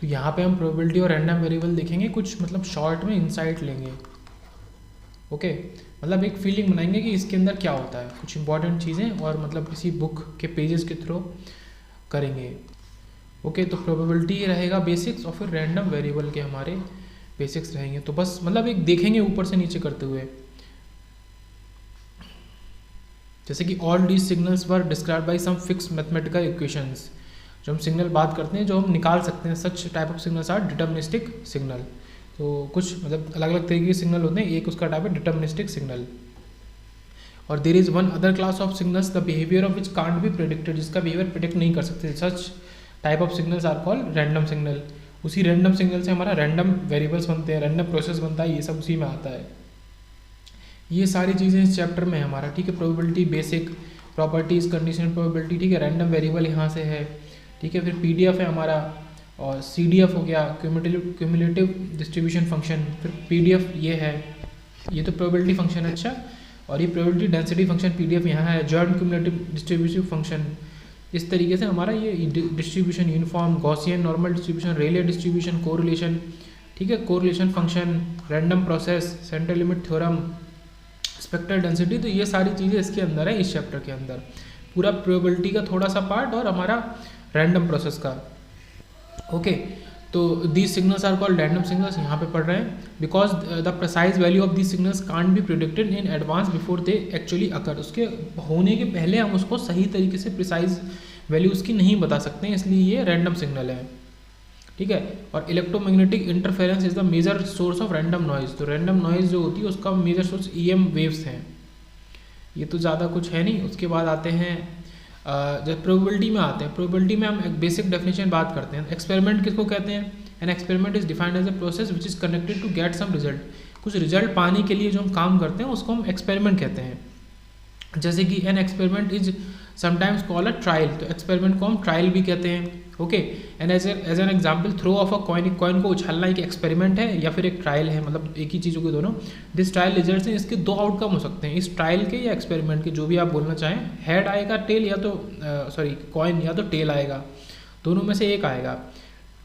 तो यहाँ पे हम प्रोबेबिलिटी और रैंडम वेरिएबल देखेंगे, कुछ मतलब शॉर्ट में इंसाइट लेंगे। ओके, मतलब एक फीलिंग बनाएंगे कि इसके अंदर क्या होता है, कुछ इंपॉर्टेंट चीज़ें, और मतलब किसी बुक के पेजेस के थ्रू करेंगे। ओके, तो प्रोबेबिलिटी रहेगा बेसिक्स और फिर रैंडम वेरिएबल के हमारे बेसिक्स रहेंगे। तो बस मतलब एक देखेंगे ऊपर से नीचे करते हुए, जैसे कि all the signals were describe by some fix mathematical equations. जो हम सिग्नल बात करते हैं, जो हम निकाल सकते हैं, such type of signals are deterministic signal. तो कुछ मतलब अलग अलग तरीके के सिग्नल होते हैं, एक उसका टाइप है डिटर्मिनिस्टिक सिग्नल। और there is one other class of signals the behaviour of which can't be predicted, जिसका बिहेवियर प्रिडिक्ट नहीं कर सकते, such type of signals are called random signal. उसी रैंडम सिग्नल से हमारा रैंडम वेरिएबल्स बनते हैं, रैंडम प्रोसेस बनता है, ये सब उसी में आता है। ये सारी चीज़ें इस चैप्टर में है हमारा, ठीक है। Probability, basic properties, conditional probability, ठीक है। रैंडम वेरिएबल यहाँ से है, ठीक है। फिर पीडीएफ है हमारा, और सीडीएफ हो गया, क्यूमुलेटिव डिस्ट्रीब्यूशन फंक्शन। फिर पीडीएफ ये है, ये तो प्रोबेबिलिटी फंक्शन है, अच्छा। और ये प्रोबेबिलिटी डेंसिटी फंक्शन पीडीएफ यहाँ है, जॉइंट क्यूमुलेटिव डिस्ट्रीब्यूटिव फंक्शन। इस तरीके से हमारा ये distribution, uniform, Gaussian normal distribution, Rayleigh distribution, correlation, ठीक है, correlation function, random process, center limit theorem, spectral density. तो ये सारी चीज़ें इसके अंदर है, इस चैप्टर के अंदर पूरा प्रोबेबिलिटी का थोड़ा सा पार्ट और हमारा रैंडम प्रोसेस का। ओके, तो these signals are called random signals, यहाँ पे पढ़ रहे हैं, because the precise value of these signals can't be predicted in advance before they actually occur. उसके होने के पहले हम उसको सही तरीके से प्रिसाइज वैल्यू उसकी नहीं बता सकते हैं, इसलिए ये रैंडम सिग्नल है, ठीक है। और electromagnetic interference is the major source of random noise. तो रैंडम नॉइज जो होती है उसका मेजर सोर्स ईएम वेव्स हैं। ये तो ज़्यादा कुछ है नहीं। उसके बाद आते हैं जब प्रोबेबिलिटी में आते हैं, प्रोबेबिलिटी में हम एक बेसिक डेफिनेशन बात करते हैं। एक्सपेरिमेंट किसको कहते हैं? An experiment is defined as a process which is connected to get some result. कुछ रिजल्ट पाने के लिए जो हम काम करते हैं उसको हम एक्सपेरिमेंट कहते हैं। जैसे कि an experiment is sometimes call a trial, तो एक्सपेरिमेंट को हम ट्रायल भी कहते हैं, okay. And as an example, throw of a coin, coin को उछालना एक एक्सपेरिमेंट है या फिर एक ट्रायल है, मतलब एक ही चीज़ों के दोनों। दिस ट्रायल रिजल्ट हैं, इसके दो आउटकम हो सकते हैं, इस ट्रायल के या एक्सपेरिमेंट के, जो भी आप बोलना चाहें। हेड आएगा, टेल, या तो सॉरी कॉइन या तो टेल आएगा, दोनों में से एक आएगा,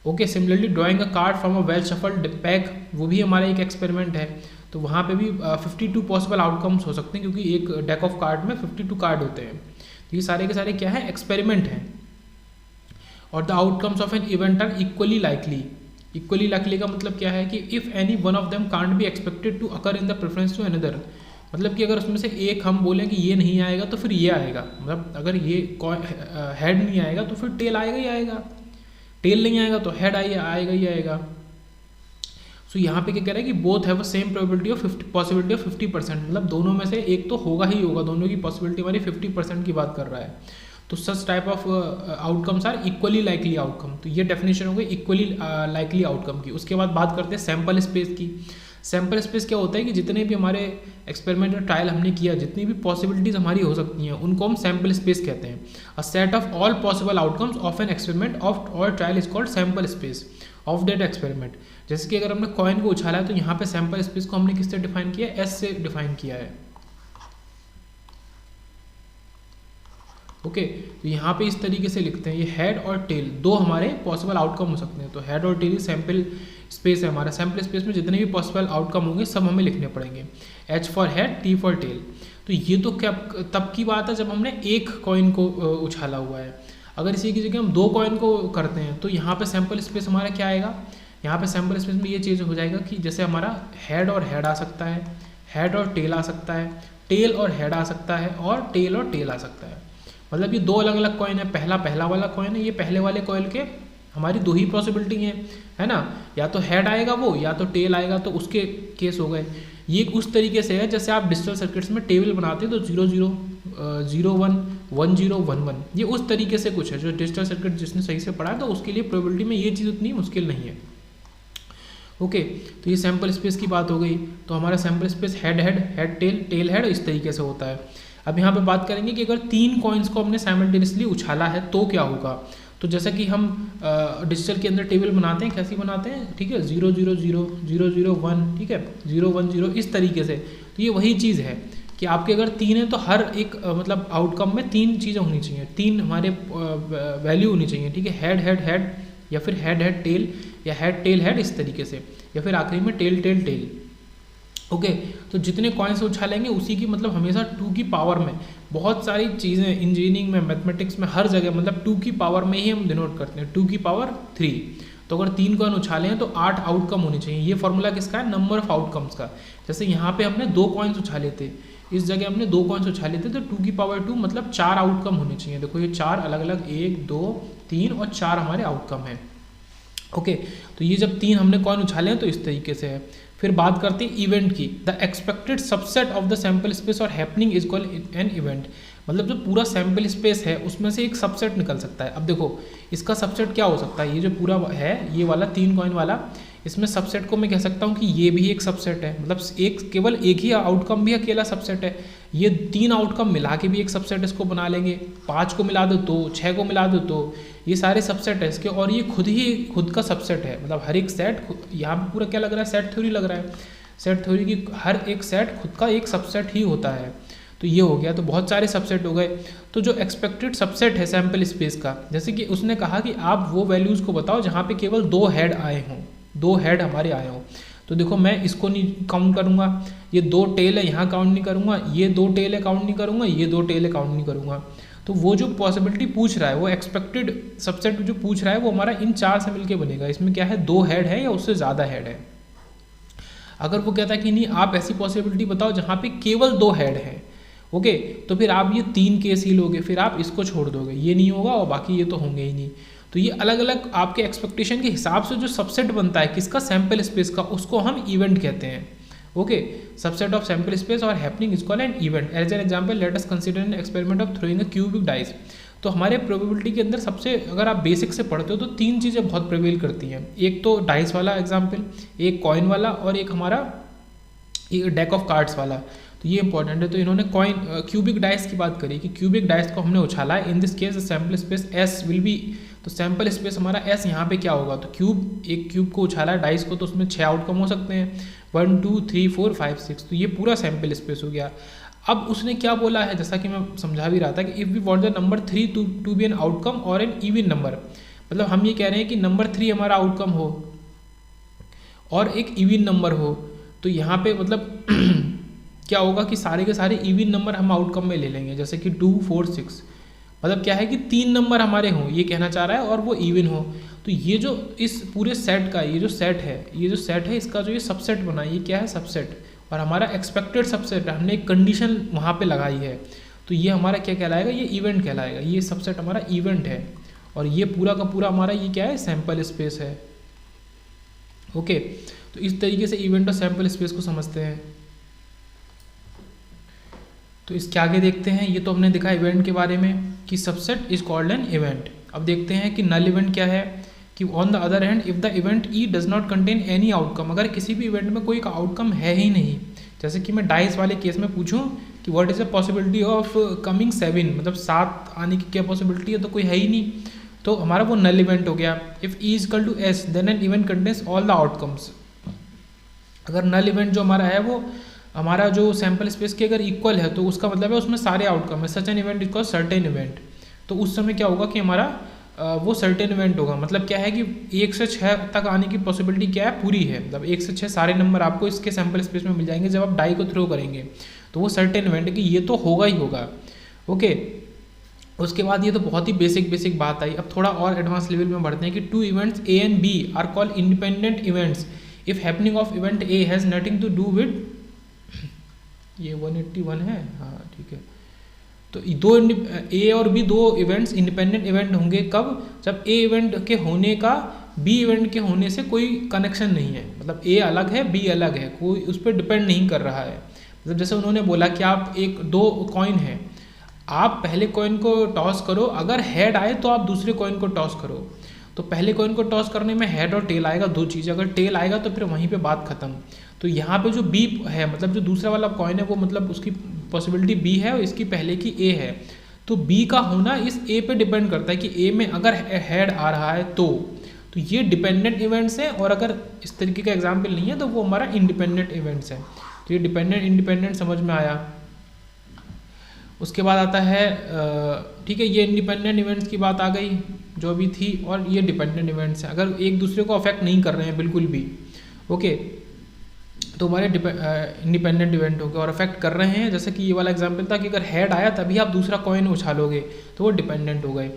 okay. Similarly drawing a card from a well shuffled pack, वो भी हमारा एक एक्सपेरिमेंट है। तो वहाँ पे भी 52 पॉसिबल आउटकम्स हो सकते हैं, क्योंकि एक डेक ऑफ कार्ड में 52 कार्ड होते हैं। तो ये सारे के सारे क्या है? एक्सपेरिमेंट हैं। और the outcomes of an event are equally likely. Equally likely का मतलब क्या है कि if any one of them can't be expected to occur in the preference to another, मतलब कि अगर उसमें से एक हम बोलें कि ये नहीं आएगा तो फिर ये आएगा, मतलब अगर ये हेड नहीं आएगा तो फिर टेल आएगा ही आएगा, टेल नहीं आएगा तो हेड आएगा ही आएगा। सो यहाँ पे क्या कह रहा है कि both have same probability of 50 of 50%, मतलब दोनों में से एक तो होगा ही होगा, दोनों की पॉसिबिलिटी हमारी 50% की बात कर रहा है। तो such type of outcomes are equally likely outcome. तो ये डेफिनेशन हो गई इक्वली लाइकली आउटकम की। उसके बाद बात करते हैं सैम्पल स्पेस की। सैम्पल स्पेस क्या होता है कि जितने भी हमारे एक्सपेरिमेंट ट्रायल हमने किया, जितनी भी पॉसिबिलिटीज़ हमारी हो सकती हैं, उनको हम सैम्पल स्पेस कहते हैं। A set of all possible outcomes of an experiment of all trial is called sample space of that experiment. जैसे कि अगर हमने कॉइन को उछाला है तो यहाँ पे सैम्पल स्पेस को हमने किससे डिफाइन किया है? एस से डिफाइन किया है, ओके। तो यहाँ पे इस तरीके से लिखते हैं, ये हेड और टेल दो हमारे पॉसिबल आउटकम हो सकते हैं। तो हेड और टेल सैम्पल स्पेस है हमारा। सैम्पल स्पेस में जितने भी पॉसिबल आउटकम होंगे सब हमें लिखने पड़ेंगे, H for head, T for tail. तो ये तो क्या तब की बात है जब हमने एक कॉइन को उछाला हुआ है। अगर इसी की जगह हम दो कॉइन को करते हैं तो यहाँ पे सैम्पल स्पेस हमारा क्या आएगा? यहाँ पे सैम्पल स्पेस में ये चीज़ हो जाएगा कि जैसे हमारा हेड और हेड आ सकता है, हेड और टेल आ सकता है, टेल और हेड आ सकता है, और टेल और टेल आ सकता है। मतलब ये दो अलग अलग कॉइन है। पहला वाला कॉइन है, ये पहले वाले कॉइन के हमारी दो ही पॉसिबिलिटी है ना, या तो हेड आएगा वो, या तो टेल आएगा, तो उसके केस हो गए। ये उस तरीके से है जैसे आप डिजिटल सर्किट्स में टेबल बनाते हैं तो 0 0 0 1 1 0 1 1, ये उस तरीके से कुछ है। जो डिजिटल सर्किट जिसने सही से पढ़ा है तो उसके लिए प्रोबेबिलिटी में ये चीज़ उतनी मुश्किल नहीं है, ओके। तो ये सैम्पल स्पेस की बात हो गई। तो हमारा sample space head head, head tail, tail head, इस तरीके से होता है। अब यहाँ पे बात करेंगे कि अगर तीन कॉइन्स को हमने साइमल्टेनियसली उछाला है तो क्या होगा। तो जैसा कि हम डिजिटल के अंदर टेबल बनाते हैं, कैसी बनाते हैं, ठीक है, 0 0 0 0 0 1, ठीक है, 0 1 0, इस तरीके से। तो ये वही चीज़ है कि आपके अगर तीन है तो हर एक मतलब आउटकम में तीन चीज़ें होनी चाहिए, तीन हमारे वैल्यू होनी चाहिए, ठीक है। हेड हेड हेड, या फिर हेड हेड टेल, या हेड टेल हेड, इस तरीके से, या फिर आखिरी में टेल टेल टेल। ओके, तो जितने कॉइन्स उछालेंगे उसी की मतलब हमेशा 2 की पावर में, बहुत सारी चीज़ें इंजीनियरिंग में, मैथमेटिक्स में, हर जगह मतलब 2 की पावर में ही हम डिनोट करते हैं, 2 की पावर 3। तो अगर 3 कॉइन उछाले हैं तो 8 आउटकम होने चाहिए। ये फॉर्मूला किसका है? नंबर ऑफ आउटकम्स का। जैसे यहाँ पे हमने 2 कॉइन्स उछाले थे, इस जगह हमने 2 कॉइन्स उछाले थे, तो 2 की पावर 2 मतलब 4 आउटकम होने चाहिए। देखो ये 4 अलग अलग, 1 2 3 और 4 हमारे आउटकम हैं। ओके, तो ये जब 3 हमने कॉइन उछाले हैं तो इस तरीके से है। फिर बात करते हैं इवेंट की। The expected subset of the sample space और happening is called an event. मतलब जो पूरा सैम्पल स्पेस है उसमें से एक सबसेट निकल सकता है। अब देखो इसका सबसेट क्या हो सकता है, ये जो पूरा है ये वाला 3 कॉइन वाला, इसमें सबसेट को मैं कह सकता हूँ कि ये भी एक सबसेट है, मतलब एक केवल एक ही आउटकम भी अकेला सबसेट है। ये 3 आउटकम मिला के भी एक सबसेट इसको बना लेंगे, 5 को मिला दो तो, 6 को मिला दो तो, ये सारे सबसेट है इसके, और ये खुद का सबसेट है। मतलब हर एक सेट, यहाँ पे पूरा क्या लग रहा है, सेट थ्योरी लग रहा है। सेट थ्योरी की हर एक सेट खुद का एक सबसेट ही होता है। तो ये हो गया, तो बहुत सारे सबसेट हो गए। तो जो एक्सपेक्टेड सबसेट है सैम्पल स्पेस का, जैसे कि उसने कहा कि आप वो वैल्यूज़ को बताओ जहाँ पे केवल 2 हेड आए हों, 2 हेड हमारे आए हों। तो देखो मैं इसको नहीं काउंट करूँगा, ये 2 टेल है यहाँ काउंट नहीं करूँगा, ये 2 टेल है काउंट नहीं करूँगा, ये 2 टेल है काउंट नहीं करूँगा। तो वो जो पॉसिबिलिटी पूछ रहा है, वो एक्सपेक्टेड सबसेट जो पूछ रहा है वो हमारा इन 4 से मिलके बनेगा। इसमें क्या है, 2 हेड है या उससे ज़्यादा हेड है। अगर वो कहता है कि नहीं आप ऐसी पॉसिबिलिटी बताओ जहाँ पे केवल 2 हेड है, ओके, तो फिर आप ये 3 केस ही लोगे, फिर आप इसको छोड़ दोगे, ये नहीं होगा और बाकी ये तो होंगे ही नहीं। तो ये अलग अलग आपके एक्सपेक्टेशन के हिसाब से जो सबसेट बनता है किसका, सैम्पल स्पेस का, उसको हम इवेंट कहते हैं। Okay, subset of sample space और happening is called an event. As an example let us consider an experiment of throwing a cubic dice. तो हमारे प्रोबेबिलिटी के अंदर सबसे, अगर आप बेसिक से पढ़ते हो तो 3 चीज़ें बहुत प्रिवेल करती हैं। एक तो डाइस वाला एग्जाम्पल, एक कॉइन वाला, और एक हमारा डेक ऑफ कार्ड्स वाला। तो ये इंपॉर्टेंट है। तो इन्होंने क्यूबिक डाइस की बात करी कि क्यूबिक डाइस को हमने उछाला है, in this case sample space S will be, तो सैम्पल स्पेस हमारा एस यहाँ पे क्या होगा, तो एक क्यूब को उछाला है डाइस को, तो उसमें 6 आउटकम हो सकते हैं, 1 2 3 4 5 6, तो ये पूरा सैम्पल स्पेस हो गया। अब उसने क्या बोला है, जैसा कि मैं समझा भी रहा था कि if we want the number 3 to be an outcome और एन इवन नंबर, मतलब हम ये कह रहे हैं कि नंबर 3 हमारा आउटकम हो और एक इवन नंबर हो, तो यहाँ पे मतलब क्या होगा कि सारे के सारे इवन नंबर हम आउटकम में ले लेंगे, जैसे कि 2 4 6, मतलब क्या है कि 3 नंबर हमारे हों, ये कहना चाह रहा है, और वो इवन हो। तो ये जो इस पूरे सेट का ये जो सेट है इसका जो ये सबसेट बना, ये क्या है, सबसेट, और हमारा एक्सपेक्टेड सबसेट, हमने एक कंडीशन वहाँ पे लगाई है, तो ये हमारा क्या कहलाएगा, ये इवेंट कहलाएगा। ये सबसेट हमारा इवेंट है, और ये पूरा का पूरा हमारा ये क्या है, सैम्पल स्पेस है। ओके, तो इस तरीके से इवेंट और सैम्पल स्पेस को समझते हैं। तो इसके आगे देखते हैं, ये तो हमने देखा इवेंट के बारे में कि subset is called an event. अब देखते हैं कि नल इवेंट क्या है, कि on the other hand if the event E does not contain any outcome, अगर किसी भी इवेंट में कोई आउटकम है ही नहीं, जैसे कि मैं डाइस वाले केस में पूछूं कि what is the possibility of coming 7, मतलब 7 आने की क्या पॉसिबिलिटी है, तो कोई है ही नहीं, तो हमारा वो नल इवेंट हो गया। If E is equal to S then an event contains all the outcomes. अगर नल इवेंट जो हमारा है वो हमारा जो सैम्पल स्पेस के अगर इक्वल है, तो उसका मतलब है उसमें सारे आउटकम है। सच an event is called certain event. तो उस समय क्या होगा कि हमारा वो सर्टेन इवेंट होगा, मतलब क्या है कि 1 से 6 तक आने की पॉसिबिलिटी क्या है, पूरी है, मतलब 1 से 6 सारे नंबर आपको इसके सैम्पल स्पेस में मिल जाएंगे जब आप डाई को थ्रो करेंगे, तो वो सर्टेन इवेंट है कि ये तो होगा ही होगा। ओके, उसके बाद ये तो बहुत ही बेसिक बात आई। अब थोड़ा और एडवांस लेवल में बढ़ते हैं कि 2 events A and B are called independent events if happening of event A has nothing to do with, ये 181 है, हाँ ठीक है। तो ए और बी 2 इवेंट्स इंडिपेंडेंट इवेंट होंगे कब, जब ए इवेंट के होने का बी इवेंट के होने से कोई कनेक्शन नहीं है, मतलब ए अलग है बी अलग है, कोई उस पर डिपेंड नहीं कर रहा है। मतलब जैसे उन्होंने बोला कि आप 2 कॉइन है, आप पहले कॉइन को टॉस करो, अगर हेड आए तो आप दूसरे कॉइन को टॉस करो, तो पहले कॉइन को टॉस करने में हेड और टेल आएगा, 2 चीज़, अगर टेल आएगा तो फिर वहीं पे बात खत्म। तो यहाँ पे जो बी है, मतलब जो दूसरा वाला कॉइन है वो मतलब उसकी पॉसिबिलिटी बी है और इसकी पहले की ए है, तो बी का होना इस ए पे डिपेंड करता है कि ए में अगर हेड आ रहा है तो ये डिपेंडेंट इवेंट्स हैं, और अगर इस तरीके का एग्जाम्पल नहीं है तो वो हमारा इंडिपेंडेंट इवेंट्स है। तो ये डिपेंडेंट इंडिपेंडेंट समझ में आया। उसके बाद आता है ठीक है, ये इंडिपेंडेंट इवेंट्स की बात आ गई जो अभी थी, और ये डिपेंडेंट इवेंट्स हैं, अगर एक दूसरे को अफेक्ट नहीं कर रहे हैं बिल्कुल भी, ओके, तो हमारे इंडिपेंडेंट इवेंट हो गए, और अफेक्ट कर रहे हैं, जैसे कि ये वाला एग्जांपल था कि अगर हेड आया तभी आप दूसरा कॉइन उछालोगे तो वो डिपेंडेंट हो गए।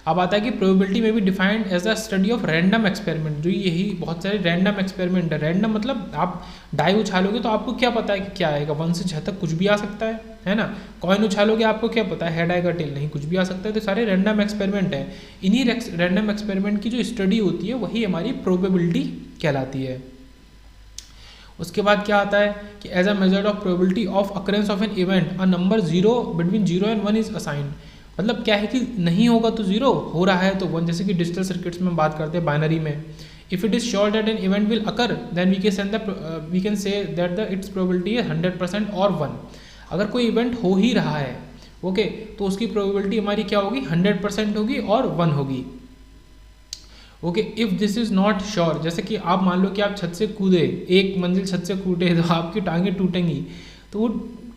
अब आता है कि प्रोबेबिलिटी में भी defined as a study of random experiment, जो यही बहुत सारे रैंडम एक्सपेरिमेंट है। रैंडम मतलब आप डाई उछालोगे तो आपको क्या पता है कि क्या आएगा, 1 से 6 तक कुछ भी आ सकता है ना। कॉइन उछालोगे आपको क्या पता है हेड आएगा टेल नहीं, कुछ भी आ सकता है। तो सारे रैंडम एक्सपेरिमेंट हैं। इन्हीं रैंडम एक्सपेरिमेंट की जो स्टडी होती है वही हमारी प्रोबेबिलिटी कहलाती है। उसके बाद क्या आता है कि as a measure of probability of occurrence of an event a number 0 between 0 and 1 is assigned. मतलब क्या है कि नहीं होगा तो 0, हो रहा है तो 1, जैसे कि डिजिटल सर्किट्स में बात करते हैं बाइनरी में। If it is sure that an event will occur then we can say that the its probability है 100% और 1। अगर कोई इवेंट हो ही रहा है ओके, तो उसकी प्रोबेबिलिटी हमारी क्या होगी, 100% होगी और 1 होगी। Okay, if this is not sure, जैसे कि आप मान लो कि आप छत से कूदे, एक मंजिल छत से कूदे तो आपकी टांगें टूटेंगी, तो वो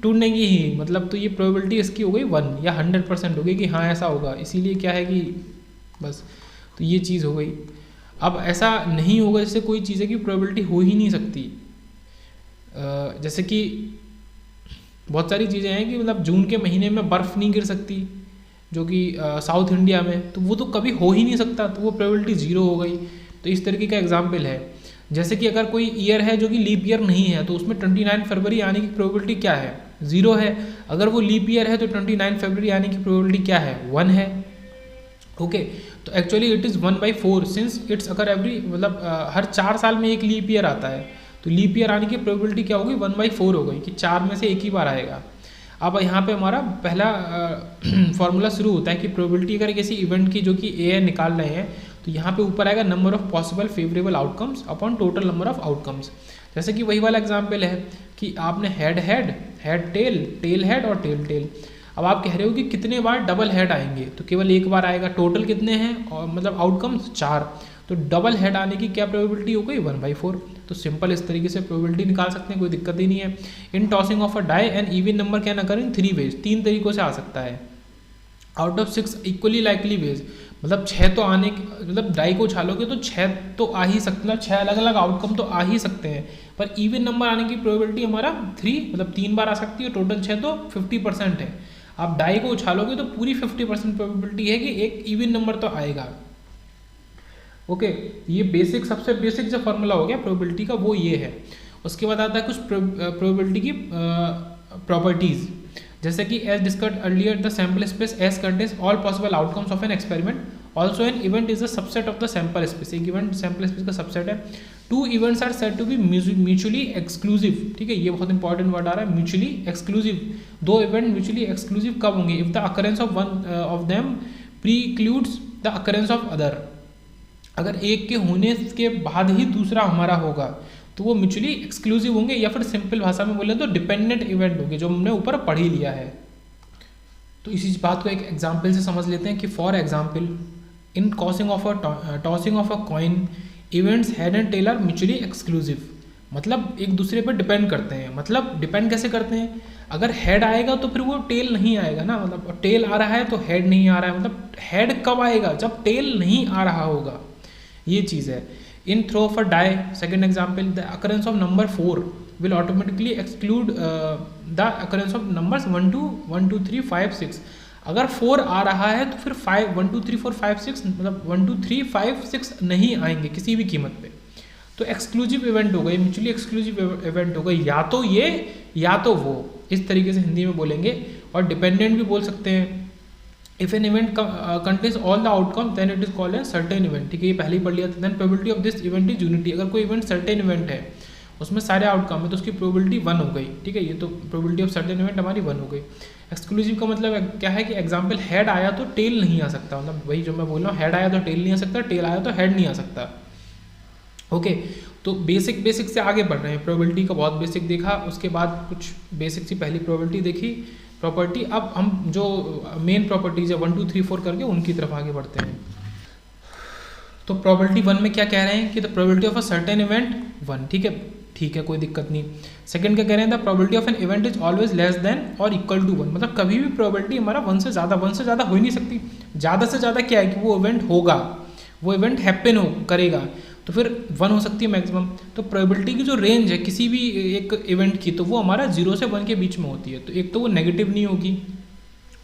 टूटेंगी ही, मतलब तो ये प्रोबेबिलिटी इसकी हो गई 1 या 100% हो गई कि हाँ ऐसा होगा। इसीलिए क्या है कि बस, तो ये चीज़ हो गई। अब ऐसा नहीं होगा, जैसे कोई चीज़ है कि प्रोबेबिलिटी हो ही नहीं सकती। जैसे कि बहुत सारी चीज़ें हैं कि मतलब जून के महीने में बर्फ़ नहीं गिर सकती, जो कि साउथ इंडिया में, तो वो तो कभी हो ही नहीं सकता, तो वो प्रोबेबिलिटी 0 हो गई। तो इस तरीके का एग्जाम्पल है। जैसे कि अगर कोई ईयर है जो कि लीप ईयर नहीं है, तो उसमें 29 फरवरी आने की प्रोबेबिलिटी क्या है, 0 है। अगर वो लीप ईयर है तो 29 फरवरी आने की प्रोबेबिलिटी क्या है, 1 है। ओके, तो actually it is 1/4 since it's अगर एवरी, मतलब हर 4 साल में एक लीप ईयर आता है, तो लीप ईयर आने की प्रोबेबिलिटी क्या होगी, 1/4 हो गई कि 4 में से एक ही बार आएगा। अब यहाँ पे हमारा पहला फॉर्मूला शुरू होता है कि प्रोबेबिलिटी अगर किसी इवेंट की जो कि ए है निकाल रहे हैं, तो यहाँ पे ऊपर आएगा number of possible favourable outcomes upon total number of outcomes. जैसे कि वही वाला एग्जांपल है कि आपने हेड टेल हेड और टेल टेल। अब आप कह रहे हो कि कितने बार डबल हेड आएंगे, तो केवल एक बार आएगा। टोटल कितने हैं, और मतलब आउटकम्स 4, तो डबल हेड आने की क्या प्रोबेबिलिटी हो गई, 1/4। तो सिंपल इस तरीके से प्रोबेबिलिटी निकाल सकते हैं, कोई दिक्कत ही नहीं है। In tossing of a die and even number can occur in 3 ways, 3 तरीकों से आ सकता है। Out of 6 equally likely ways, मतलब 6 तो आने, मतलब डाई को उछालोगे तो 6 तो आ ही सकते, मतलब 6 अलग अलग आउटकम तो आ ही सकते हैं। पर इवन नंबर आने की प्रोबेबिलिटी हमारा 3, मतलब 3 बार आ सकती है, टोटल 6 तो 50% है। आप डाई को उछालोगे तो पूरी 50% प्रोबेबिलिटी है कि एक इवन नंबर तो आएगा। ओके, ये बेसिक, सबसे बेसिक जो फॉर्मूला हो गया प्रोबेबिलिटी का वो ये है। उसके बाद आता है कुछ प्रोबेबिलिटी की प्रॉपर्टीज, जैसे कि as discussed earlier the sample space as contains all possible outcomes of an experiment, also an event is a subset of the sample space. एक इवेंट सैंपल स्पेस का सबसेट है। 2 events are said to be mutually exclusive, ठीक है, ये बहुत important word आ रहा है, mutually exclusive. 2 event mutually exclusive कब होंगे, if the occurrence of one of them precludes the occurrence of other. अगर एक के होने के बाद ही दूसरा हमारा होगा तो वो म्यूचुअली एक्सक्लूसिव होंगे, या फिर सिंपल भाषा में बोले तो डिपेंडेंट इवेंट होंगे, जो हमने ऊपर पढ़ ही लिया है। तो इसी बात को एक एग्जाम्पल से समझ लेते हैं कि for example in tossing of a coin events head and tail are mutually exclusive, मतलब एक दूसरे पर डिपेंड करते हैं। मतलब डिपेंड कैसे करते हैं, अगर हेड आएगा तो फिर वो टेल नहीं आएगा ना, मतलब टेल आ रहा है तो हेड नहीं आ रहा है, मतलब हेड कब आएगा, जब टेल नहीं आ रहा होगा, ये चीज़ है। In throw of a die, second example, the occurrence of number 4 will automatically exclude the occurrence of numbers 1 2 3 5 6। अगर 4 आ रहा है तो फिर 1 2 3 4 5 6, मतलब 1 2 3 5 6 नहीं आएंगे किसी भी कीमत पे। तो एक्सक्लूसिव इवेंट हो गई, म्यूचुअली एक्सक्लूसिव इवेंट हो गई, या तो ये या तो वो, इस तरीके से हिंदी में बोलेंगे। और डिपेंडेंट भी बोल सकते हैं। If an event contains all the outcome then it is called an certain event, ठीक है, ये पहले ही पढ़ लिया था। Then probability of this event is unity, अगर कोई इवेंट सर्टेन इवेंट है उसमें सारे आउटकम है तो उसकी प्रोबेबिलिटी 1 हो गई, ठीक है, ये तो प्रोबेबिलिटी ऑफ सर्टेन इवेंट हमारी 1 हो गई। एक्सक्लूसिव का मतलब क्या है कि एग्जाम्पल हेड आया तो टेल नहीं आ सकता, मतलब वही जो मैं बोल रहा हूँ, हेड आया तो टेल नहीं आ सकता, टेल आया तो हेड नहीं आ सकता। ओके, तो बेसिक से आगे बढ़ रहे हैं। प्रोबेबिलिटी का बहुत बेसिक देखा, उसके बाद कुछ बेसिक सी पहली प्रोबेबिलिटी देखी प्रॉपर्टी। अब हम जो मेन प्रॉपर्टीज है 1 2 3 4 करके उनकी तरफ आगे बढ़ते हैं। तो प्रोबेबिलिटी 1 में क्या कह रहे हैं कि the probability of a certain event 1, ठीक है। ठीक है, कोई दिक्कत नहीं। सेकंड क्या कह रहे हैं, the probability of an event is always less than और इक्वल टू 1, मतलब कभी भी प्रोबेबिलिटी हमारा 1 से ज़्यादा हो ही नहीं सकती। ज़्यादा से ज़्यादा क्या है कि वो इवेंट होगा, वो इवेंट हैपन करेगा, तो फिर 1 हो सकती है मैक्सिमम। तो प्रोबेबिलिटी की जो रेंज है किसी भी एक इवेंट की, तो वो हमारा 0 से 1 के बीच में होती है। तो एक तो वो नेगेटिव नहीं होगी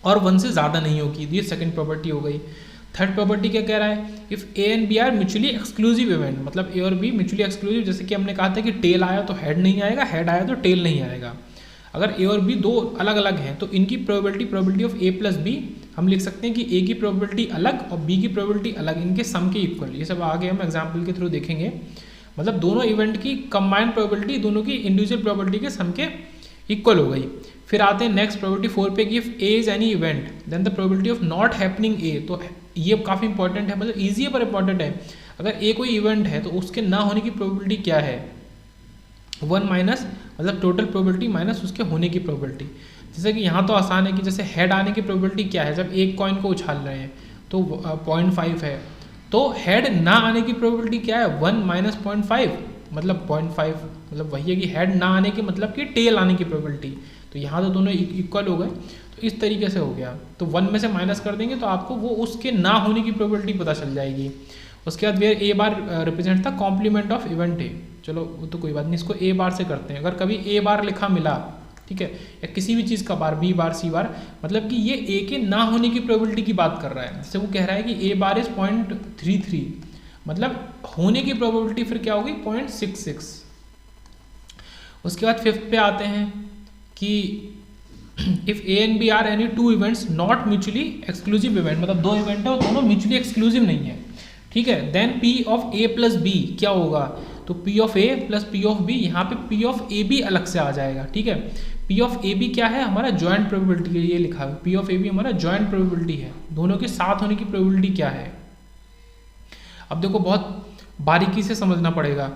और 1 से ज़्यादा नहीं होगी, ये सेकंड प्रॉपर्टी हो गई। थर्ड प्रॉपर्टी क्या कह रहा है, if A and B are mutually exclusive event, मतलब ए और बी म्यूचुअली एक्सक्लूसिव, जैसे कि हमने कहा था कि टेल आया तो हेड नहीं आएगा, हेड आया तो टेल नहीं आएगा। अगर ए और बी दो अलग अलग हैं तो इनकी probability of A plus B हम लिख सकते हैं कि ए की प्रोबेबिलिटी अलग और बी की प्रोबेबिलिटी अलग, इनके सम के इक्वल। ये सब आगे हम एग्जाम्पल के थ्रू देखेंगे। मतलब दोनों इवेंट की कंबाइंड प्रोबेबिलिटी दोनों की इंडिविजुअल प्रोबेबिलिटी के सम के इक्वल हो गई। फिर आते हैं नेक्स्ट प्रोबेबिलिटी 4 पे कि if A is any event then the probability of not happening A. तो ये काफ़ी इंपॉर्टेंट है, मतलब ईजी है पर इंपॉर्टेंट है। अगर ए कोई इवेंट है तो उसके ना होने की प्रोबेबिलिटी क्या है, 1 माइनस, मतलब टोटल प्रोबेबिलिटी माइनस उसके होने की प्रोबेबिलिटी। जैसे कि यहाँ तो आसान है कि जैसे हेड आने की प्रोबेबिलिटी क्या है, जब एक कॉइन को उछाल रहे हैं तो 0.5 है, तो हेड ना आने की प्रोबेबिलिटी क्या है, 1 माइनस 0.5, मतलब 0.5, मतलब वही है कि हेड ना आने की मतलब कि टेल आने की प्रोबेबिलिटी। तो यहाँ तो दोनों इक्वल हो गए, तो इस तरीके से हो गया। तो 1 में से माइनस कर देंगे तो आपको वो उसके ना होने की प्रोबेबिलिटी पता चल जाएगी। उसके बाद वेयर ए बार रिप्रेजेंट था कॉम्प्लीमेंट ऑफ इवेंट ए। चलो वो तो कोई बात नहीं, इसको ए बार से करते हैं। अगर कभी ए बार लिखा मिला, ठीक है, या किसी भी चीज़ का बार, बी बार, सी बार, मतलब कि ये ए के ना होने की प्रोबेबिलिटी की बात कर रहा है। जैसे वो कह रहा है कि ए बार इज 0.33, मतलब होने की प्रोबेबिलिटी फिर क्या होगी, 0.66। उसके बाद फिफ्थ पे आते हैं कि if A and B are any two events not mutually exclusive event, मतलब दो इवेंट है और दोनों म्यूचुअली एक्सक्लूसिव नहीं है, ठीक है, then P of A plus B क्या होगा, तो P of A plus P of B, यहाँ पे पी ऑफ ए बी अलग से आ जाएगा, ठीक है। पी ऑफ ए बी क्या है, हमारा जॉइंट प्रोबेबिलिटी है, ये लिखा है पी ऑफ ए बी हमारा जॉइंट प्रोबेबिलिटी है, दोनों के साथ होने की प्रोबेबिलिटी क्या है। अब देखो बहुत बारीकी से समझना पड़ेगा।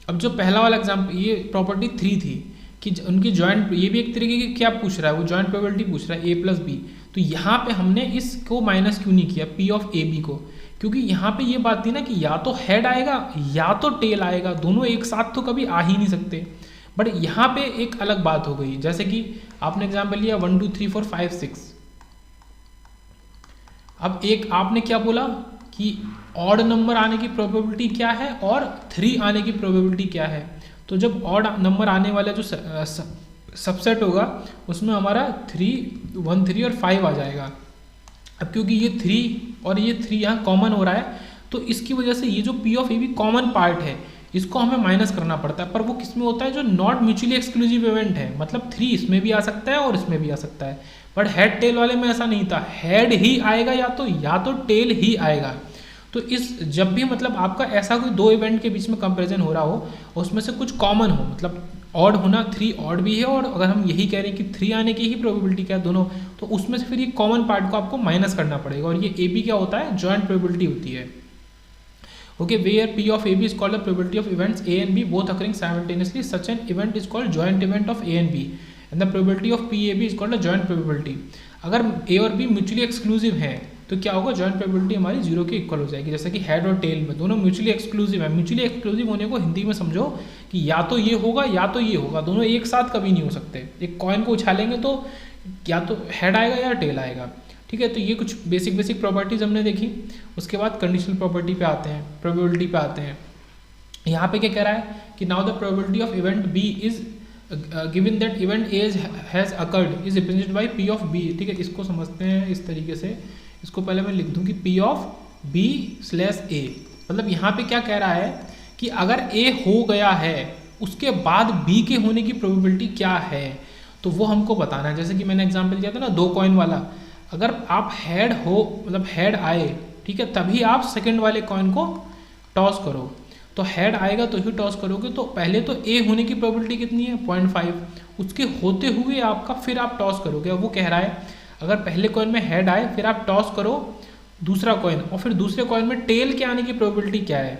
अब जो पहला वाला एग्जाम्पल, ये प्रॉपर्टी 3 थी कि उनकी जॉइंट, ये भी एक तरीके की क्या पूछ रहा है, वो जॉइंट प्रोबेबिलिटी पूछ रहा है ए प्लस बी। तो यहाँ पे हमने इसको माइनस क्यों नहीं किया, पी ऑफ ए बी को, क्योंकि यहाँ पे ये बात थी ना कि या तो हेड आएगा या तो टेल आएगा, दोनों एक साथ तो कभी आ ही नहीं सकते। बट यहाँ पे एक अलग बात हो गई, जैसे कि आपने एग्जाम्पल लिया 1 2 3 4 5 6। अब एक आपने क्या बोला कि ऑड नंबर आने की प्रोबेबिलिटी क्या है और 3 आने की प्रोबेबिलिटी क्या है। तो जब ऑड नंबर आने वाला जो सबसेट होगा उसमें हमारा 3 1 3 और 5 आ जाएगा। अब क्योंकि ये 3 और ये 3 यहाँ कॉमन हो रहा है, तो इसकी वजह से ये जो P of A B common part है इसको हमें माइनस करना पड़ता है। पर वो किस में होता है, जो नॉट म्यूचुअली एक्सक्लूसिव इवेंट है, मतलब 3 इसमें भी आ सकता है और इसमें भी आ सकता है। बट हेड टेल वाले में ऐसा नहीं था, हेड ही आएगा या तो टेल ही आएगा। तो इस जब भी मतलब आपका ऐसा कोई दो इवेंट के बीच में कंपैरिजन हो रहा हो, उसमें से कुछ कॉमन हो, मतलब ऑड होना, 3 ऑड भी है और अगर हम यही कह रहे हैं कि 3 आने की ही प्रोबेबिलिटी क्या है दोनों, तो उसमें से फिर ये कॉमन पार्ट को आपको माइनस करना पड़ेगा। और ये ए बी क्या होता है, जॉइंट प्रोबेबिलिटी होती है। Okay, where P of A B is called the probability of events A and B both occurring simultaneously, such an event is called joint event of A and B and the probability of P A B is called the joint probability. अगर A और B mutually exclusive है तो क्या होगा, joint probability हमारी 0 के equal हो जाएगी। जैसे कि हेड और टेल में दोनों म्यूचुअली एक्सक्लूसिव है। म्यूचुअली एक्सक्लूसिव होने को हिंदी में समझो कि या तो ये होगा या तो ये होगा, दोनों एक साथ कभी नहीं हो सकते। एक कॉइन को उछालेंगे तो या तो हेड आएगा या टेल आएगा, ठीक है। तो ये कुछ बेसिक प्रॉपर्टीज हमने देखी। उसके बाद कंडीशनल प्रॉपर्टी पे आते हैं, प्रोबेबिलिटी पे आते हैं। यहाँ पे क्या कह रहा है कि now the probability of event B is given that event A has occurred is represented by P of B, ठीक है। इसको समझते हैं इस तरीके से, इसको पहले मैं लिख दूं कि P of B slash A, मतलब यहाँ पे क्या कह रहा है कि अगर ए हो गया है उसके बाद बी के होने की प्रोबेबिलिटी क्या है, तो वो हमको बताना है। जैसे कि मैंने एग्जांपल दिया था ना 2 कॉइन वाला, अगर आप हेड हो, मतलब हेड आए, ठीक है, तभी आप सेकंड वाले कॉइन को टॉस करो। तो हेड आएगा तो ही टॉस करोगे, तो पहले तो ए होने की प्रोबेबिलिटी कितनी है, 0.5, उसके होते हुए आपका फिर आप टॉस करोगे। अब वो कह रहा है अगर पहले कॉइन में हेड आए फिर आप टॉस करो दूसरा कॉइन, और फिर दूसरे कॉइन में टेल के आने की प्रोबेबिलिटी क्या है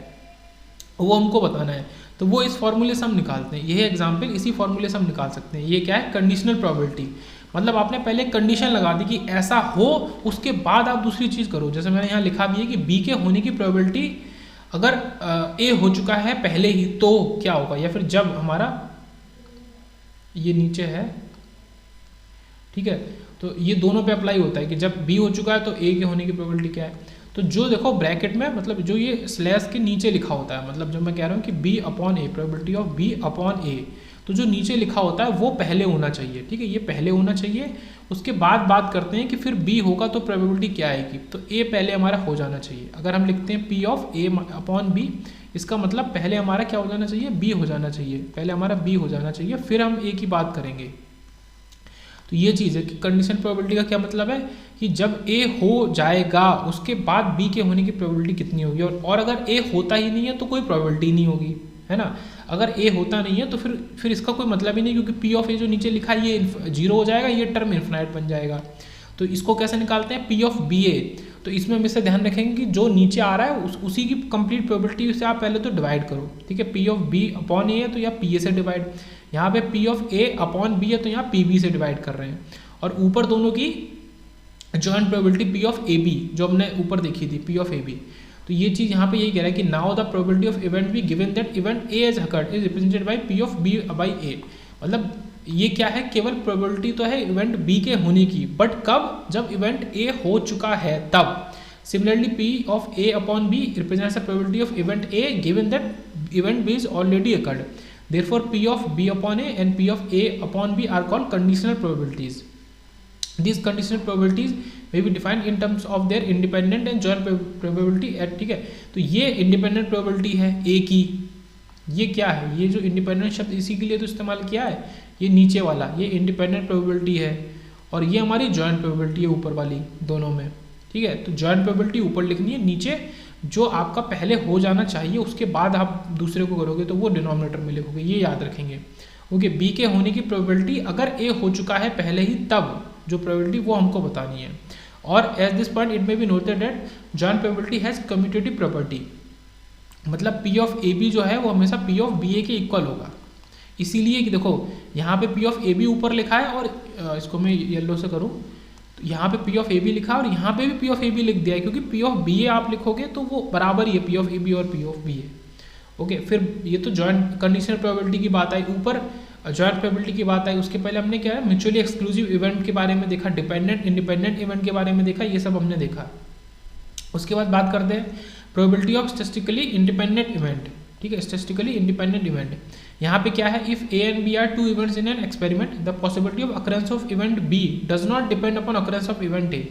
वो हमको बताना है। तो वो इस फॉर्मूले से हम निकालते हैं, यही एग्जांपल इसी फॉर्मूले से हम निकाल सकते हैं। ये क्या है, कंडीशनल प्रोबेबिलिटी, मतलब आपने पहले कंडीशन लगा दी कि ऐसा हो, उसके बाद आप दूसरी चीज़ करो। जैसे मैंने यहाँ लिखा भी है कि बी के होने की प्रोबेबिलिटी अगर ए हो चुका है पहले ही तो क्या होगा, या फिर जब हमारा ये नीचे है, ठीक है, तो ये दोनों पे अप्लाई होता है कि जब बी हो चुका है तो ए के होने की प्रोबेबिलिटी क्या है। तो जो देखो ब्रैकेट में मतलब जो ये स्लैश के नीचे लिखा होता है, मतलब जब मैं कह रहा हूँ कि B upon A, probability of B upon A, तो जो नीचे लिखा होता है वो पहले होना चाहिए, ठीक है, ये पहले होना चाहिए। उसके बाद बात करते हैं कि फिर बी होगा तो प्रोबेबिलिटी क्या आएगी, तो ए पहले हमारा हो जाना चाहिए। अगर हम लिखते हैं P of A upon B, इसका मतलब पहले हमारा क्या हो जाना चाहिए, बी हो जाना चाहिए, पहले हमारा बी हो जाना चाहिए, फिर हम ए की बात करेंगे। तो ये चीज़ है कि कंडीशन प्रोबेबिलिटी का क्या मतलब है कि जब ए हो जाएगा उसके बाद बी के होने की प्रोबेबिलिटी कितनी होगी, और अगर ए होता ही नहीं है तो कोई प्रोबेबिलिटी नहीं होगी, है ना। अगर ए होता नहीं है तो फिर इसका कोई मतलब ही नहीं, क्योंकि पी ऑफ ए जो नीचे लिखा है ये जीरो हो जाएगा, ये टर्म इन्फिनाइट बन जाएगा। तो इसको कैसे निकालते हैं, पी ऑफ बी ए, तो इसमें हमेशा ध्यान रखेंगे कि जो नीचे आ रहा है उसी की कंप्लीट प्रोबेबिलिटी से आप पहले तो डिवाइड करो, ठीक है। P of B upon A है तो यहाँ पी ए से डिवाइड, यहाँ पे P of A upon B है तो यहाँ पी बी से डिवाइड कर रहे हैं, और ऊपर दोनों की joint probability P of A B जो हमने ऊपर देखी थी, पी ऑफ ए बी। तो ये चीज़ यहाँ पे यही कह रहा है कि now the probability of event B given that event A is occurred is represented by P of B by A. मतलब ये क्या है, केवल प्रोबेबिलिटी तो है इवेंट बी के होने की, बट कब, जब इवेंट ए हो चुका है तब। Similarly P of A upon B represents the probability of event A given that event B is already occurred. Therefore, P of B upon A and P of A upon B are called conditional probabilities. These conditional probabilities may be defined in terms of their independent and joint probability at, ठीक है। तो ये independent probability है A की, ये क्या है, ये जो independent शब्द इसी के लिए तो इस्तेमाल किया है, ये नीचे वाला ये independent probability है, और ये हमारी joint probability है ऊपर वाली दोनों में, ठीक है। तो joint probability ऊपर लिखनी है, नीचे जो आपका पहले हो जाना चाहिए उसके बाद आप दूसरे को करोगे तो वो डिनोमिनेटर में लिखोगे, ये याद रखेंगे। ओके, बी के होने की प्रोबेबिलिटी अगर ए हो चुका है पहले ही तब जो प्रोबेबिलिटी वो हमको बतानी है। और at this point it may be noted that joint probability has commutative property, मतलब पी ऑफ ए बी जो है वो हमेशा पी ऑफ बी ए के इक्वल होगा। इसीलिए कि देखो यहाँ पे पी ऑफ ए बी ऊपर लिखा है, और इसको मैं येलो से करूँ, यहाँ पे पी ऑफ ए बी लिखा है और यहाँ पे भी पी ऑफ ए बी लिख दिया है, क्योंकि पी ऑफ बी ए आप लिखोगे तो वो बराबर ही है पी ऑफ ए बी और P of B A. Okay, फिर ये तो जॉइंट कंडीशनल प्रोबेबिलिटी की बात आई, ऊपर जॉइंट प्रोबेबिलिटी की बात आई। उसके पहले हमने क्या है, म्यूचुअली एक्सक्लूसिव इवेंट के बारे में देखा, डिपेंडेंट इंडिपेंडेंट इवेंट के बारे में देखा, ये सब हमने देखा। उसके बाद बात करते हैं probability of statistically independent event, ठीक है, स्टैटिस्टिकली इंडिपेंडेंट इवेंट। यहाँ पे क्या है, if A and B are two events in an experiment the possibility of occurrence of event B does not depend upon occurrence of event A.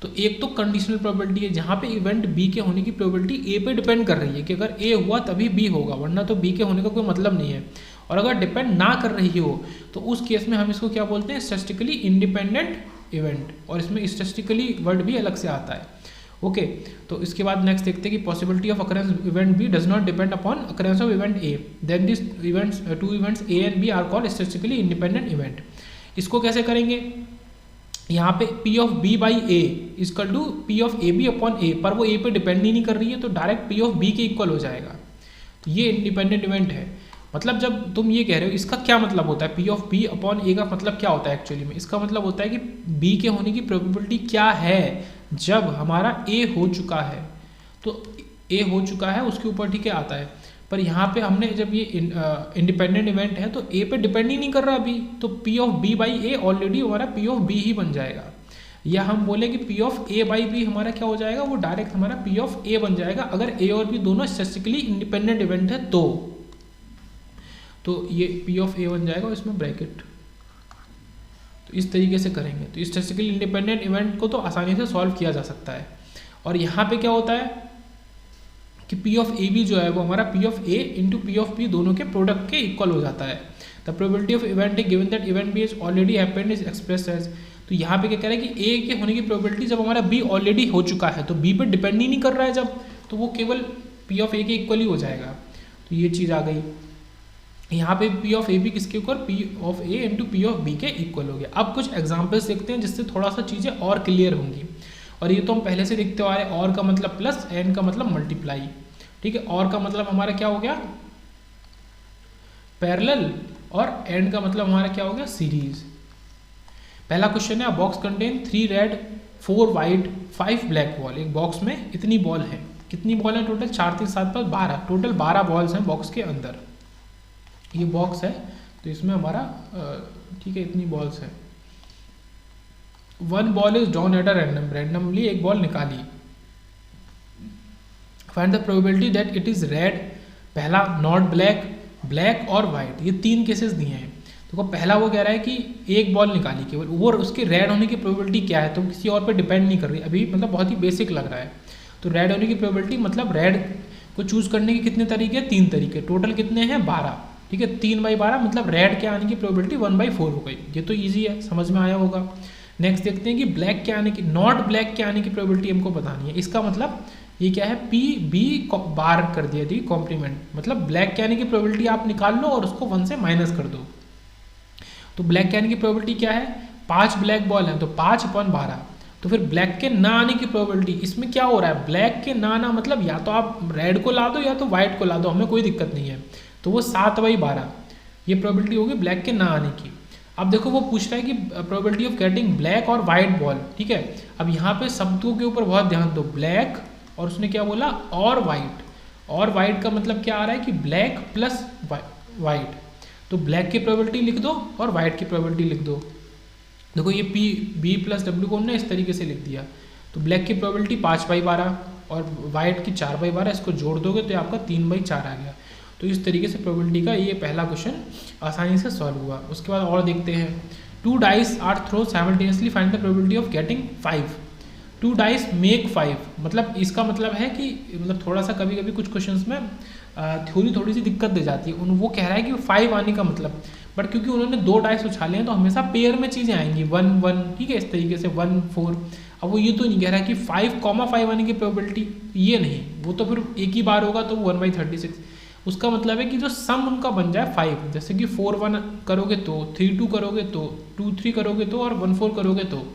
तो एक तो conditional probability है जहाँ पे इवेंट बी के होने की प्रोबेबिलिटी ए पे डिपेंड कर रही है कि अगर ए हुआ तभी बी होगा, वरना तो बी के होने का कोई मतलब नहीं है। और अगर डिपेंड ना कर रही हो तो उस केस में हम इसको क्या बोलते हैं, स्टैटिस्टिकली इंडिपेंडेंट इवेंट, और इसमें स्टैटिस्टिकली वर्ड भी अलग से आता है। ओके, तो इसके बाद नेक्स्ट देखते हैं कि possibility of occurrence event B does not depend upon occurrence of event A, then this events two events A and B are called statistically independent event. इसको कैसे करेंगे, यहाँ पे P of B by A equal to P of A B upon A, पर वो ए पे depend ही नहीं कर रही है तो डायरेक्ट पी ऑफ बी के इक्वल हो जाएगा। तो ये इंडिपेंडेंट इवेंट है। मतलब जब तुम ये कह रहे हो इसका क्या मतलब होता है, पी ऑफ बी अपॉन ए का मतलब क्या होता है एक्चुअली में, इसका मतलब होता है कि बी के होने की प्रोबेबिलिटी क्या है जब हमारा ए हो चुका है। तो ए हो चुका है उसके ऊपर ठीक है आता है, पर यहाँ पे हमने जब ये इंडिपेंडेंट इवेंट है तो ए पे डिपेंड ही नहीं कर रहा अभी, तो P of B by A already हमारा पी ऑफ बी ही बन जाएगा। या हम बोले कि P of A by B हमारा क्या हो जाएगा, वो डायरेक्ट हमारा पी ऑफ ए बन जाएगा अगर ए और बी दोनों स्टैटिस्टिकली इंडिपेंडेंट इवेंट है तो ये पी ऑफ ए बन जाएगा, इसमें ब्रैकेट। तो इस तरीके से करेंगे तो स्टैटिस्टिकली इंडिपेंडेंट इवेंट को तो आसानी से सॉल्व किया जा सकता है। और यहाँ पे क्या होता है कि पी ऑफ ए बी जो है वो हमारा P of A into P of B दोनों के प्रोडक्ट के इक्वल हो जाता है। The probability of event given that event B is already happened is expressed as. तो यहाँ पे क्या कह रहा है कि ए के होने की प्रोबेबिलिटी जब हमारा बी ऑलरेडी हो चुका है तो बी पर डिपेंड ही नहीं कर रहा है जब, तो वो केवल पी ऑफ ए के इक्वल ही हो जाएगा। तो ये चीज़ आ गई। यहाँ पे पी ऑफ ए बी किसके equal, P of A into P of B के इक्वल हो गया। अब कुछ एग्जाम्पल्स देखते हैं जिससे थोड़ा सा चीज़ें और क्लियर होंगी। और ये तो हम पहले से देखते आ रहे हैं, और का मतलब प्लस, एन का मतलब मल्टीप्लाई, ठीक है। और का मतलब हमारा क्या हो गया, पैरेलल, और एंड का मतलब हमारा क्या हो गया, सीरीज। पहला क्वेश्चन है, box contain 3 red 4 white 5 black ball. एक बॉक्स में इतनी बॉल है, कितनी बॉल है टोटल, 4 3 7 5 12, टोटल 12 बॉल्स हैं बॉक्स के अंदर। ये बॉक्स है तो इसमें हमारा ठीक है इतनी बॉल्स है। 1 ball is drawn at a random, randomly एक बॉल निकाली। Find the probability that it is red, पहला नॉट ब्लैक, ब्लैक और वाइट, ये 3 केसेस दिए हैं। तो पहला वो कह रहा है कि एक बॉल निकाली केवल, वो उसके रेड होने की प्रोबेबिलिटी क्या है, तो किसी और पे डिपेंड नहीं कर रही अभी, मतलब बहुत ही बेसिक लग रहा है। तो रेड होने की प्रोबेबिलिटी मतलब रेड को चूज करने के कितने तरीके, 3 तरीके, टोटल कितने हैं 12, ठीक है 3/12 मतलब रेड के आने की प्रोबेबिलिटी 1/4 हो गई। ये तो ईजी है, समझ में आया होगा। नेक्स्ट देखते हैं कि ब्लैक के आने की, नॉट ब्लैक के आने की प्रोबेबिलिटी हमको बतानी है। इसका मतलब ये क्या है, पी बी बार कर दिया थी कॉम्प्लीमेंट, मतलब ब्लैक के आने की प्रोबेबिलिटी आप निकाल लो और उसको 1 से माइनस कर दो। तो ब्लैक के आने की प्रोबेबिलिटी क्या है, 5 ब्लैक बॉल है तो 5/12। तो फिर ब्लैक के ना आने की प्रोबेबिलिटी, इसमें क्या हो रहा है, ब्लैक के ना आना मतलब या तो आप रेड को ला दो या तो वाइट को ला दो, हमें कोई दिक्कत नहीं है। तो वो 7/12 ये प्रोबेबिलिटी होगी ब्लैक के ना आने की। अब देखो वो पूछ रहा है कि प्रोबेबिलिटी ऑफ गेटिंग ब्लैक और वाइट बॉल, ठीक है। अब यहाँ पे शब्दों के ऊपर बहुत ध्यान दो, ब्लैक और उसने क्या बोला और वाइट, और वाइट का मतलब क्या आ रहा है कि ब्लैक प्लस वाइट। तो ब्लैक की प्रोबेबिलिटी लिख दो और वाइट की प्रोबेबिलिटी लिख दो। देखो ये पी बी प्लस डब्ल्यू को हमने इस तरीके से लिख दिया। तो ब्लैक की प्रोबेबिलिटी 5/12 और वाइट की 4/12, इसको जोड़ दोगे तो आपका 3/4 आ गया। तो इस तरीके से प्रोबेबिलिटी का ये पहला क्वेश्चन आसानी से सॉल्व हुआ। उसके बाद और देखते हैं, 2 dice are throw simultaneously, find the probability of getting 5। 2 dice make 5, मतलब इसका मतलब है कि मतलब थोड़ा सा कभी कभी कुछ क्वेश्चंस में थ्योरी थोड़ी सी दिक्कत दे जाती है। वो कह रहा है कि 5 आने का मतलब, बट क्योंकि उन्होंने 2 डाइस उछाले हैं तो हमेशा पेयर में चीज़ें आएंगी 1 1, ठीक है इस तरीके से 1 4। अब वो ये तो नहीं कह रहा है कि 5,5 आने की प्रोबेबिलिटी, ये नहीं, वो तो फिर एक ही बार होगा तो 1/36। उसका मतलब है कि जो सम उनका बन जाए 5, जैसे कि 4 1 करोगे तो, 3 2 करोगे तो, 2 3 करोगे तो, और 1 4 करोगे तो,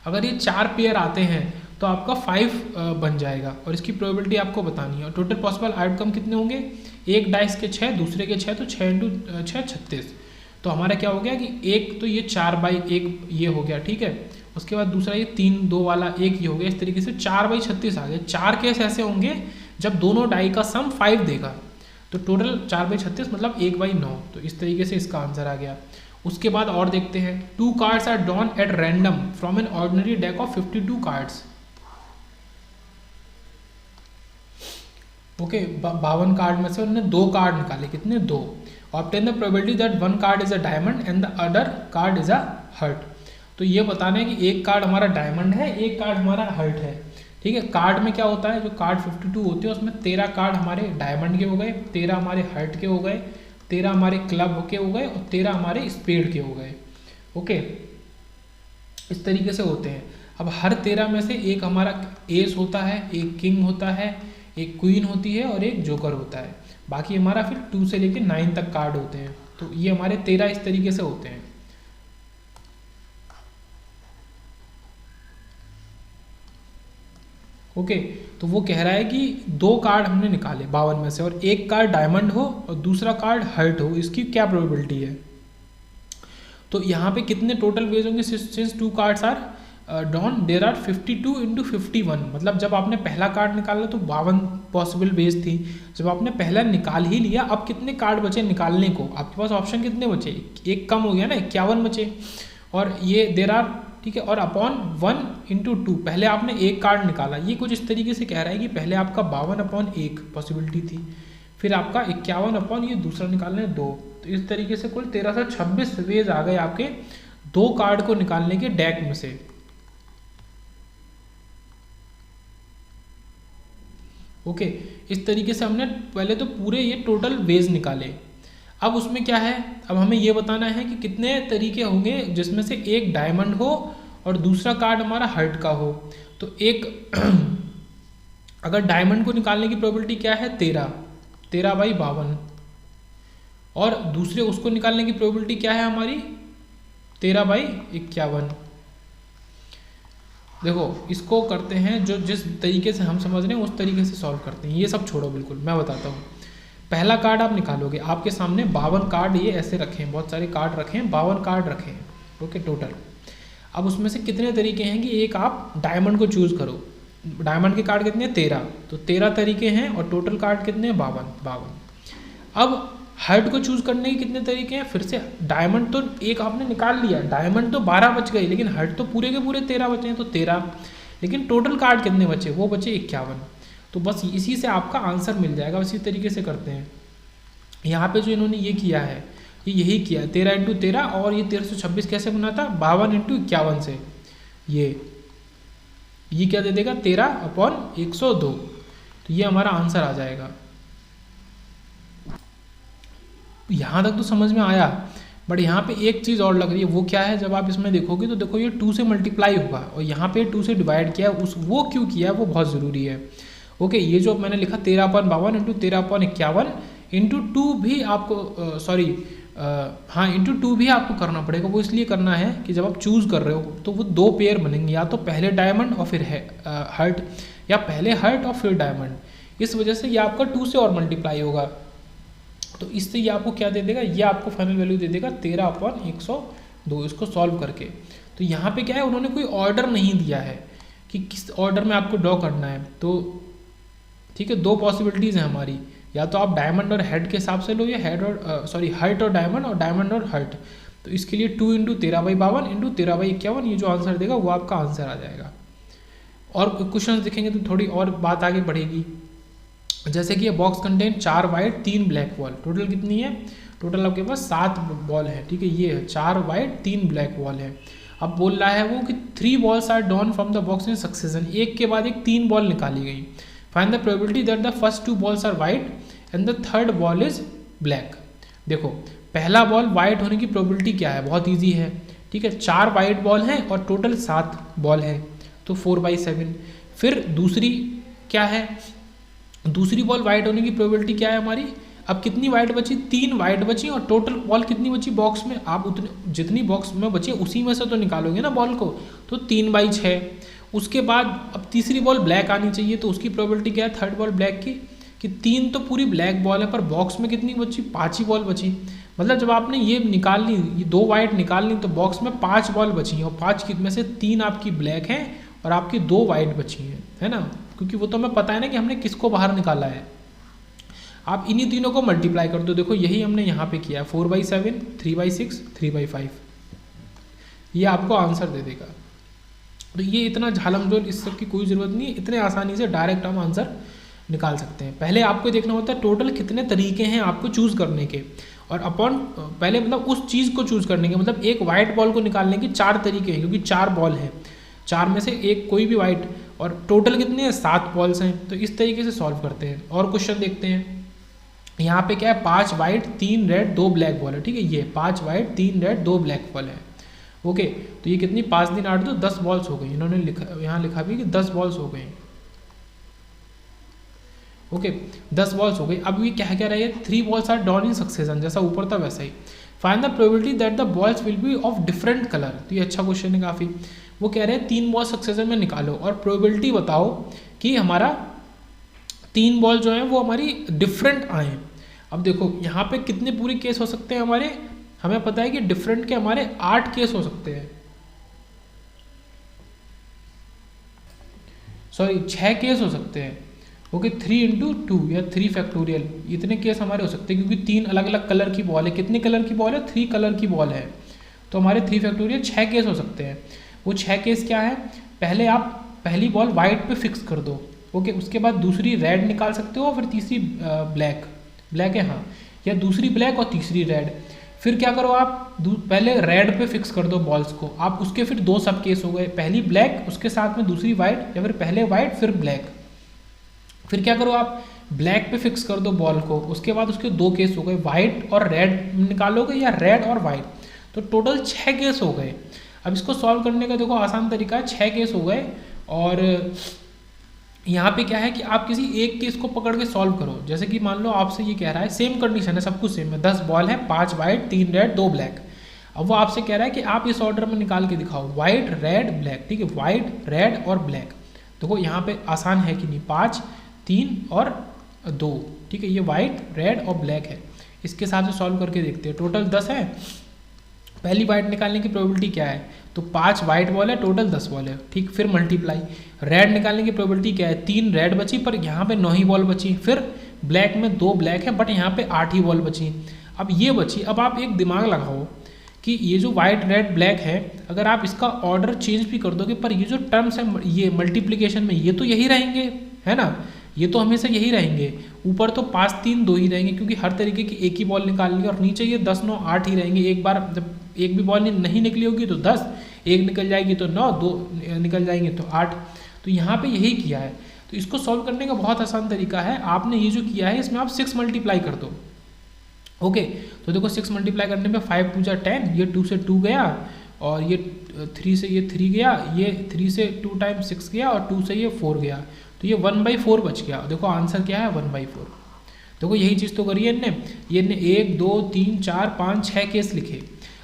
अगर ये 4 पेयर आते हैं तो आपका 5 बन जाएगा और इसकी प्रोबेबिलिटी आपको बतानी है। और टोटल पॉसिबल आउटकम कितने होंगे, एक डाइस के 6, दूसरे के 6, तो 6 × 6 36। तो हमारा क्या हो गया कि एक तो ये 4/1 ये हो गया, ठीक है। उसके बाद दूसरा ये 3 2 वाला 1 ये हो गया, इस तरीके से 4/36 आ गए। 4 केस ऐसे होंगे जब दोनों डाई का सम 5 देगा, तो टोटल 4/36 मतलब 1/9। तो इस तरीके से इसका आंसर आ गया। उसके बाद और देखते हैं, 2 cards are drawn at random from an ordinary deck of 52 cards. Okay 52 card में से उन्होंने 2 कार्ड निकाले, कितने 2। Obtain the probability that 1 card is a diamond and the other card is a heart. तो ये बताना है कि एक कार्ड हमारा डायमंड है, एक कार्ड हमारा हर्ट है, ठीक है। कार्ड में क्या होता है, जो कार्ड 52 होते हैं उसमें 13 कार्ड हमारे डायमंड के हो गए, 13 हमारे हर्ट के हो गए, 13 हमारे क्लब के हो गए और 13 हमारे स्पेड के हो गए। ओके इस तरीके से होते हैं। अब हर 13 में से एक हमारा एस होता है, एक किंग होता है, एक क्वीन होती है और एक जोकर होता है। बाकी हमारा फिर 2 से लेकर 9 तक कार्ड होते हैं। तो ये हमारे 13 इस तरीके से होते हैं। ओके तो वो कह रहा है कि 2 कार्ड हमने निकाले 52 में से और एक कार्ड डायमंड हो और दूसरा कार्ड हर्ट हो, इसकी क्या प्रोबेबिलिटी है। तो यहाँ पे कितने टोटल वेज होंगे, since 2 cards are drawn there are 52 × 51, मतलब जब आपने पहला कार्ड निकाला तो 52 पॉसिबल वेज थी। जब आपने पहला निकाल ही लिया, अब कितने कार्ड बचे निकालने को, आपके पास ऑप्शन कितने बचे, एक कम हो गया ना, 51 बचे। और ये देयर आर, ठीक है, और अपॉन 1 × 2, पहले आपने एक कार्ड निकाला। ये कुछ इस तरीके से कह रहा है कि पहले आपका 52/1 पॉसिबिलिटी थी, फिर आपका 51/ ये दूसरा निकालने 2। तो इस तरीके से कुल 1326 वेज आ गए आपके 2 कार्ड को निकालने के डेक में से। ओके इस तरीके से हमने पहले तो पूरे ये टोटल वेज निकाले। अब उसमें क्या है, अब हमें ये बताना है कि कितने तरीके होंगे जिसमें से एक डायमंड हो और दूसरा कार्ड हमारा हर्ट का हो। तो एक अगर डायमंड को निकालने की प्रोबेबिलिटी क्या है 13/52 और दूसरे उसको निकालने की प्रोबेबिलिटी क्या है हमारी 13/51। देखो इसको करते हैं, जो जिस तरीके से हम समझ रहे हैं उस तरीके से सॉल्व करते हैं। ये सब छोड़ो, बिल्कुल मैं बताता हूँ। पहला कार्ड आप निकालोगे, आपके सामने 52 कार्ड ये ऐसे रखे हैं, बहुत सारे कार्ड रखे हैं, 52 कार्ड रखे हैं, ओके टोटल। अब उसमें से कितने तरीके हैं कि एक आप डायमंड को चूज़ करो, डायमंड के कार्ड कितने हैं 13, तो 13 तरीके हैं और टोटल कार्ड कितने हैं 52। अब हर्ट को चूज करने के कितने तरीके हैं, फिर से डायमंड तो एक आपने निकाल लिया, डायमंड तो 12 बच गए, लेकिन हर्ट तो पूरे के पूरे 13 बचे हैं, तो 13, लेकिन टोटल कार्ड कितने बचे, वो बचे 51। तो बस इसी से आपका आंसर मिल जाएगा। इसी तरीके से करते हैं। यहाँ पे जो इन्होंने ये किया है, ये यही किया 13 × 13, और ये 1326 कैसे बना था 52 × 51 से, ये क्या दे देगा 13/102। तो ये हमारा आंसर आ जाएगा। यहाँ तक तो समझ में आया, बट यहाँ पे एक चीज़ और लग रही है, वो क्या है, जब आप इसमें देखोगे तो देखो ये 2 से मल्टीप्लाई होगा और यहाँ पे 2 से डिवाइड किया है, वो क्यों किया है वो बहुत ज़रूरी है। ओके, ये जो मैंने लिखा 13/52 × 13/51 × 2 भी आपको इंटू 2 भी आपको करना पड़ेगा। वो इसलिए करना है कि जब आप चूज़ कर रहे हो तो वो 2 पेयर बनेंगे, या तो पहले डायमंड और फिर हर्ट, या पहले हर्ट और फिर डायमंड। इस वजह से ये आपका 2 से और मल्टीप्लाई होगा, तो इससे ये आपको क्या दे देगा, ये आपको फाइनल वैल्यू दे देगा 13/102, इसको सॉल्व करके। तो यहाँ पे क्या है, उन्होंने कोई ऑर्डर नहीं दिया है कि किस ऑर्डर में आपको ड्रॉ करना है। तो ठीक है, 2 पॉसिबिलिटीज़ हैं हमारी, या तो आप डायमंड और हेड के हिसाब से लो, या हर्ट और डायमंड और हर्ट। तो इसके लिए 2 × 13/52 × 13/51, ये जो आंसर देगा वो आपका आंसर आ जाएगा। और क्वेश्चन देखेंगे तो थोड़ी और बात आगे बढ़ेगी। जैसे कि ये box contain 4 white 3 black ball, total कितनी है, टोटल आपके पास 7 बॉल है। ठीक है, ये है 4 वाइट 3 ब्लैक बॉल है। अब बोल रहा है वो कि 3 balls are drawn from the box in succession, एक के बाद एक 3 बॉल निकाली गई। Find the probability that the first 2 balls are white and the third ball is black. देखो, पहला बॉल वाइट होने की प्रोबेबिलिटी क्या है, बहुत ईजी है। ठीक है, 4 वाइट बॉल हैं और टोटल 7 बॉल है, तो 4/7। फिर दूसरी क्या है, दूसरी बॉल वाइट होने की प्रोबेबिलिटी क्या है हमारी, अब कितनी वाइट बची, 3 वाइट बची, और टोटल बॉल कितनी बची बॉक्स में, आप उतने जितनी बॉक्स में बची उसी में से तो निकालोगे ना बॉल को, तो 3/6। उसके बाद अब तीसरी बॉल ब्लैक आनी चाहिए, तो उसकी प्रोबेबिलिटी क्या है थर्ड बॉल ब्लैक की, कि 3 तो पूरी ब्लैक बॉल है, पर बॉक्स में कितनी बची, 5 ही बॉल बची। मतलब जब आपने ये निकाल ली, ये 2 वाइट निकाल ली, तो बॉक्स में 5 बॉल बची हैं, और 5 में से 3 आपकी ब्लैक हैं और आपकी 2 वाइट बची हैं, है ना, क्योंकि वो तो हमें पता है ना कि हमने किसको बाहर निकाला है। आप इन्हीं तीनों को मल्टीप्लाई कर दो, देखो यही हमने यहाँ पे किया, 4/7, 3/6, 3/5, ये आपको आंसर दे देगा। तो ये इतना झालमझोल इस सब की कोई ज़रूरत नहीं है, इतने आसानी से डायरेक्ट हम आंसर निकाल सकते हैं। पहले आपको देखना होता है टोटल कितने तरीके हैं आपको चूज़ करने के, और अपॉन पहले मतलब उस चीज़ को चूज़ करने के, मतलब एक वाइट बॉल को निकालने के 4 तरीके हैं, क्योंकि 4 बॉल हैं, 4 में से एक कोई भी वाइट, और टोटल कितने हैं 7 बॉल्स हैं। तो इस तरीके से सॉल्व करते हैं। और क्वेश्चन देखते हैं, यहाँ पे क्या है, 5 वाइट 3 रेड 2 ब्लैक बॉल है। ठीक है, ये 5 वाइट 3 रेड 2 ब्लैक बॉल है। ओके, तो ये कितनी 5 दिन 8 तो 10 बॉल्स हो गई। इन्होंने लिखा, यहाँ लिखा भी कि 10 बॉल्स हो गई। ओके, 10 बॉल्स हो गई। अब ये क्या कह रहा है, 3 balls are drawn in succession, जैसा ऊपर था वैसा ही। Find the probability that the balls will be of different colour. तो ये अच्छा क्वेश्चन है काफ़ी। वो कह रहे हैं 3 बॉल सक्सेशन में निकालो और प्रोबेबिलिटी बताओ कि हमारा 3 बॉल जो है वो हमारी डिफरेंट आए। अब देखो यहाँ पे कितने पूरे केस हो सकते हैं हमारे, हमें पता है कि डिफरेंट के हमारे 8 केस हो सकते हैं, सॉरी 6 केस हो सकते हैं। ओके, 3 × 2 या 3 फैक्टोरियल, इतने केस हमारे हो सकते हैं, क्योंकि 3 अलग अलग कलर की बॉल है। कितने कलर की बॉल है, 3 कलर की बॉल है, तो हमारे 3 फैक्टोरियल 6 केस हो सकते हैं। वो 6 केस क्या है, पहले आप पहली बॉल वाइट पे फिक्स कर दो। ओके, उसके बाद दूसरी रेड निकाल सकते हो, फिर तीसरी ब्लैक है हाँ, या दूसरी ब्लैक और तीसरी रेड। फिर क्या करो आप, पहले रेड पे फिक्स कर दो बॉल्स को आप, उसके फिर 2 सब केस हो गए, पहली ब्लैक उसके साथ में दूसरी वाइट, या फिर पहले वाइट फिर ब्लैक। फिर क्या करो आप, ब्लैक पे फिक्स कर दो बॉल को, उसके बाद उसके 2 केस हो गए, वाइट और रेड निकालोगे या रेड और वाइट, तो टोटल 6 केस हो गए। अब इसको सॉल्व करने का देखो आसान तरीका है, 6 केस हो गए, और यहाँ पे क्या है कि आप किसी एक केस को पकड़ के सॉल्व करो। जैसे कि मान लो आपसे ये कह रहा है, सेम कंडीशन है, सब कुछ सेम है, 10 बॉल है, 5 वाइट 3 रेड 2 ब्लैक। अब वो आपसे कह रहा है कि आप इस ऑर्डर में निकाल के दिखाओ, वाइट रेड ब्लैक। ठीक है, वाइट रेड और ब्लैक। देखो यहाँ पे आसान है कि नहीं, 5 3 और 2। ठीक है, ये वाइट रेड और ब्लैक है, इसके हिसाब से सॉल्व करके देखते हैं। टोटल 10 है, पहली वाइट निकालने की प्रोबेबिलिटी क्या है, तो 5 वाइट बॉल है, टोटल 10 बॉल है, ठीक। फिर मल्टीप्लाई, रेड निकालने की प्रोबेबिलिटी क्या है, 3 रेड बची पर यहाँ पे 9 ही बॉल बची। फिर ब्लैक में 2 ब्लैक है बट यहाँ पे 8 ही बॉल बची। अब ये बची, अब आप एक दिमाग लगाओ कि ये जो वाइट रेड ब्लैक है, अगर आप इसका ऑर्डर चेंज भी कर दोगे पर ये जो टर्म्स है ये मल्टीप्लिकेशन में ये तो यही रहेंगे, है ना, ये तो हमेशा यही रहेंगे। ऊपर तो 5 3 2 ही रहेंगे क्योंकि हर तरीके की एक ही बॉल निकालनी, और नीचे ये 10 9 8 ही रहेंगे। एक बार जब एक भी बॉल नहीं निकली होगी तो 10, एक निकल जाएगी तो 9, 2 निकल जाएंगे तो 8। तो यहाँ पे यही किया है। तो इसको सॉल्व करने का बहुत आसान तरीका है, आपने ये जो किया है इसमें आप 6 मल्टीप्लाई कर दो। ओके, तो देखो 6 मल्टीप्लाई करने पे 5 2 जा 10, ये 2 से 2 गया, और ये 3 से ये 3 गया, ये 3 से 2 टाइम्स 6 गया, और 2 से ये 4 गया, तो ये 1/4 बच गया। देखो आंसर क्या है, 1/4। देखो यही चीज़ तो करी है इनने, ये इनने 1 2 3 4 5 6 केस लिखे।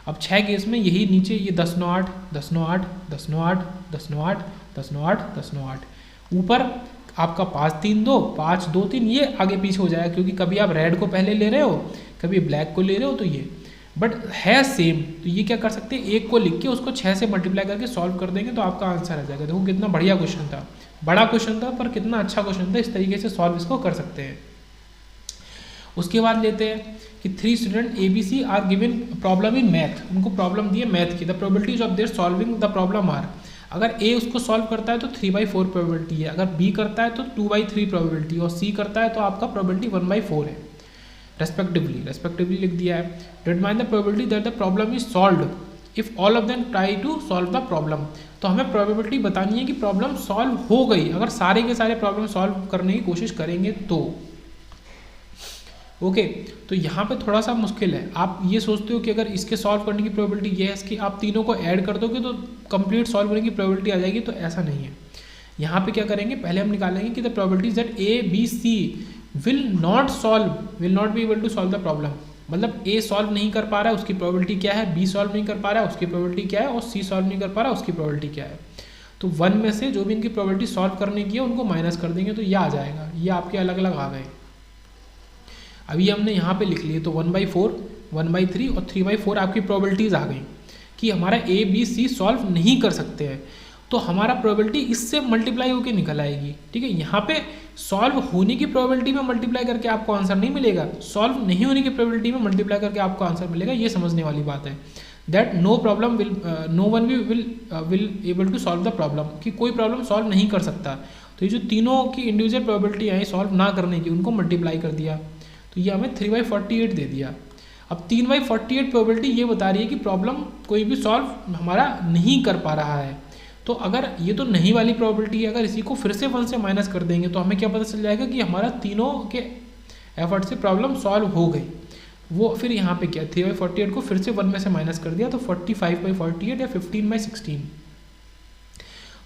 अब 6 केस में यही नीचे ये 10 9 8 10 9 8 10 9 8 10 9 8 10 9 8 10 9 8, ऊपर आपका 5 3 2 5 2 3, ये आगे पीछे हो जाएगा क्योंकि कभी आप रेड को पहले ले रहे हो, कभी ब्लैक को ले रहे हो, तो ये बट है सेम। तो ये क्या कर सकते हैं, एक को लिख के उसको 6 से मल्टीप्लाई करके सॉल्व कर देंगे तो आपका आंसर आ जाएगा। देखो कितना बढ़िया क्वेश्चन था, बड़ा क्वेश्चन था पर कितना अच्छा क्वेश्चन था, इस तरीके से सॉल्व इसको कर सकते हैं। उसके बाद लेते हैं कि 3 student ABC are given problem in math, उनको प्रॉब्लम दी है मैथ की। The probabilities of their solving the problem are, अगर A उसको सॉल्व करता है तो 3/4 प्रोबेबिलिटी है, अगर B करता है तो 2/3 प्रोबेबिलिटी, और C करता है तो आपका प्रोबेबिलिटी 1/4 है रेस्पेक्टिवली लिख दिया है। Determine the probability that the problem is solved if all of them try to solve the problem. तो हमें प्रोबेबिलिटी बतानी है कि प्रॉब्लम सॉल्व हो गई, अगर सारे के सारे प्रॉब्लम सॉल्व करने की कोशिश करेंगे तो। ओके, तो यहाँ पे थोड़ा सा मुश्किल है। आप ये सोचते हो कि अगर इसके सॉल्व करने की प्रोबेबिलिटी ये है कि आप तीनों को ऐड कर दोगे तो कंप्लीट सॉल्व होने की प्रोबेबिलिटी आ जाएगी, तो ऐसा नहीं है। यहाँ पे क्या करेंगे, पहले हम निकालेंगे कि the probabilities that ABC will not be able to solve the problem, मतलब A सॉल्व नहीं कर पा रहा है उसकी प्रोबेबिलिटी क्या है, B सॉल्व नहीं कर पा रहा है उसकी प्रोबेबिलिटी क्या है, और C सॉल्व नहीं कर पा रहा है उसकी प्रोबेबिलिटी क्या है। तो 1 में से जो भी इनकी प्रोबेबिलिटी सॉल्व करने की है उनको माइनस कर देंगे तो ये आ जाएगा, ये आपके अलग अलग आ गए। अभी हमने यहाँ पे लिख लिए तो 1/4 1/3 और 3/4 आपकी प्रोबेबिलिटीज आ गई कि हमारा ABC सॉल्व नहीं कर सकते हैं, तो हमारा प्रोबेबिलिटी इससे मल्टीप्लाई होकर निकल आएगी। ठीक है, यहाँ पे सॉल्व होने की प्रोबेबिलिटी में मल्टीप्लाई करके आपको आंसर नहीं मिलेगा, सॉल्व नहीं होने की प्रोबेबिलिटी में मल्टीप्लाई करके आपको आंसर मिलेगा, ये समझने वाली बात है। That no one will able to solve the problem, कि कोई प्रॉब्लम सॉल्व नहीं कर सकता। तो ये जो तीनों की इंडिविजुअल प्रोबेबिलिटी है सॉल्व ना करने की, उनको मल्टीप्लाई कर दिया, तो ये हमें 3/48 दे दिया। अब 3/48 प्रोबेबिलिटी ये बता रही है कि प्रॉब्लम कोई भी सॉल्व हमारा नहीं कर पा रहा है। तो अगर ये तो नहीं वाली प्रोबेबिलिटी है, अगर इसी को फिर से 1 से माइनस कर देंगे तो हमें क्या पता चल जाएगा कि हमारा तीनों के एफर्ट से प्रॉब्लम सॉल्व हो गई। वो फिर यहाँ पे क्या 3/48 को फिर से 1 में से माइनस कर दिया तो 45/48 या 15/16,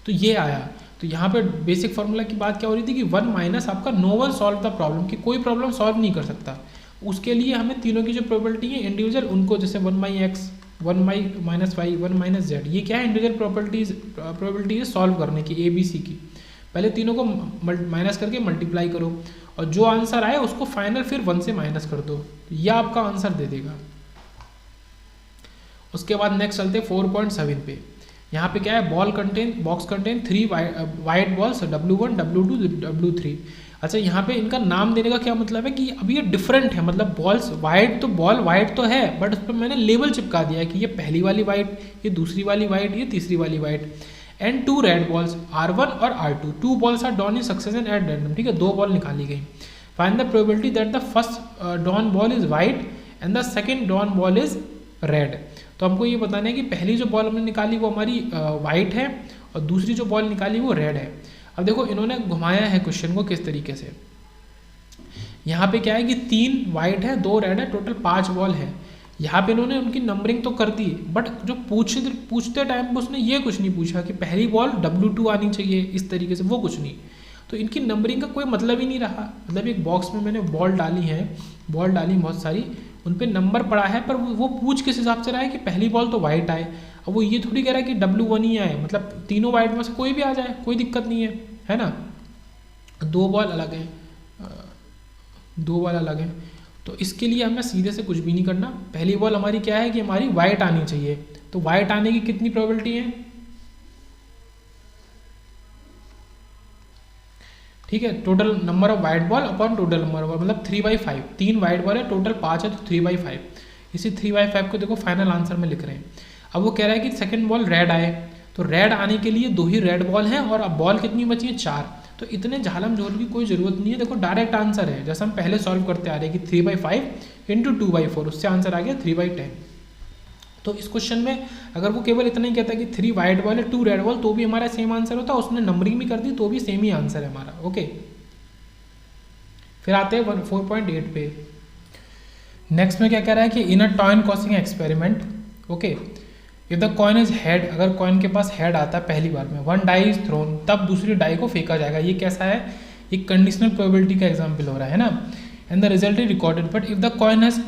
तो ये आया। तो यहाँ पे बेसिक फार्मूला की बात क्या हो रही थी कि 1 माइनस आपका no one solve the problem, कि कोई प्रॉब्लम सॉल्व नहीं कर सकता। उसके लिए हमें तीनों की जो प्रोबेबिलिटी है इंडिविजुअल, उनको जैसे 1/x 1/-y 1/z, ये क्या है इंडिविजुअल प्रोबेबिलिटी सॉल्व करने की ABC की। पहले तीनों को माइनस करके मल्टीप्लाई करो और जो आंसर आए उसको फाइनल फिर 1 से माइनस कर दो, यह आपका आंसर दे देगा। उसके बाद नेक्स्ट चलते 4.7 पे। यहाँ पे क्या है, box contain 3 white balls W1 W2 W3। अच्छा, यहाँ पे इनका नाम देने का क्या मतलब है कि अभी ये डिफरेंट है, मतलब बॉल्स वाइट, तो बॉल वाइट तो है बट उस पर मैंने लेबल चिपका दिया है कि ये पहली वाली वाइट, ये दूसरी वाली वाइट, ये तीसरी वाली white. And 2 red balls R1 और R2, 2 balls are drawn in succession at random. ठीक है, 2 बॉल निकाली गई। Find the probability that the first drawn ball is white and the second drawn ball is red. तो हमको ये बताना है कि पहली जो बॉल हमने निकाली वो हमारी वाइट है और दूसरी जो बॉल निकाली वो रेड है। अब देखो इन्होंने घुमाया है क्वेश्चन को किस तरीके से। यहाँ पे क्या है कि 3 वाइट है 2 रेड है, टोटल 5 बॉल है। यहाँ पे इन्होंने उनकी नंबरिंग तो कर दी बट जो पूछते टाइम पे उसने ये कुछ नहीं पूछा कि पहली बॉल W2 आनी चाहिए इस तरीके से, वो कुछ नहीं। तो इनकी नंबरिंग का कोई मतलब ही नहीं रहा। मतलब एक बॉक्स में मैंने बॉल डाली बहुत सारी, उन पे नंबर पड़ा है पर वो पूछ किस हिसाब से रहा है कि पहली बॉल तो वाइट आए। अब वो ये थोड़ी कह रहा है कि W1 ही आए, मतलब तीनों वाइट में से कोई भी आ जाए, कोई दिक्कत नहीं है ना। 2 बॉल अलग है, 2 बॉल अलग है। तो इसके लिए हमें सीधे से कुछ भी नहीं करना। पहली बॉल हमारी क्या है कि हमारी वाइट आनी चाहिए, तो वाइट आने की कितनी प्रोबेबिलिटी है, ठीक है, total number of white ball upon total number of ball, मतलब 3/5, 3 वाइट बॉल है, टोटल 5 है, तो 3/5। इसी 3/5 को देखो फाइनल आंसर में लिख रहे हैं। अब वो कह रहा है कि सेकंड बॉल रेड आए, तो रेड आने के लिए 2 ही रेड बॉल हैं और अब बॉल कितनी बची है, 4। तो इतने झालम झोल की कोई ज़रूरत नहीं है, देखो डायरेक्ट आंसर है, जैसा हम पहले सॉल्व करते आ रहे हैं कि 3/5 इंटू 2/4, उससे आंसर आ गया 3/10। तो इस क्वेश्चन में अगर वो केवल इतना ही कहता है कि 3 वाइट बॉल है 2 रेड बॉल, तो भी हमारा सेम आंसर होता, उसने नंबरिंग भी कर दी तो भी सेम ही आंसर है हमारा। ओके, फिर आते हैं 4.8 पे। नेक्स्ट में क्या कह रहा है कि in a coin tossing experiment, okay, if the coin is head, अगर कॉइन के पास हेड आता है पहली बार में, 1 डाई इज थ्रोन, तब दूसरी डाई को फेंका जाएगा। ये कैसा है, एक कंडीशनल प्रोबेबिलिटी का एग्जाम्पल हो रहा है ना। And the result is recorded, but if the coin has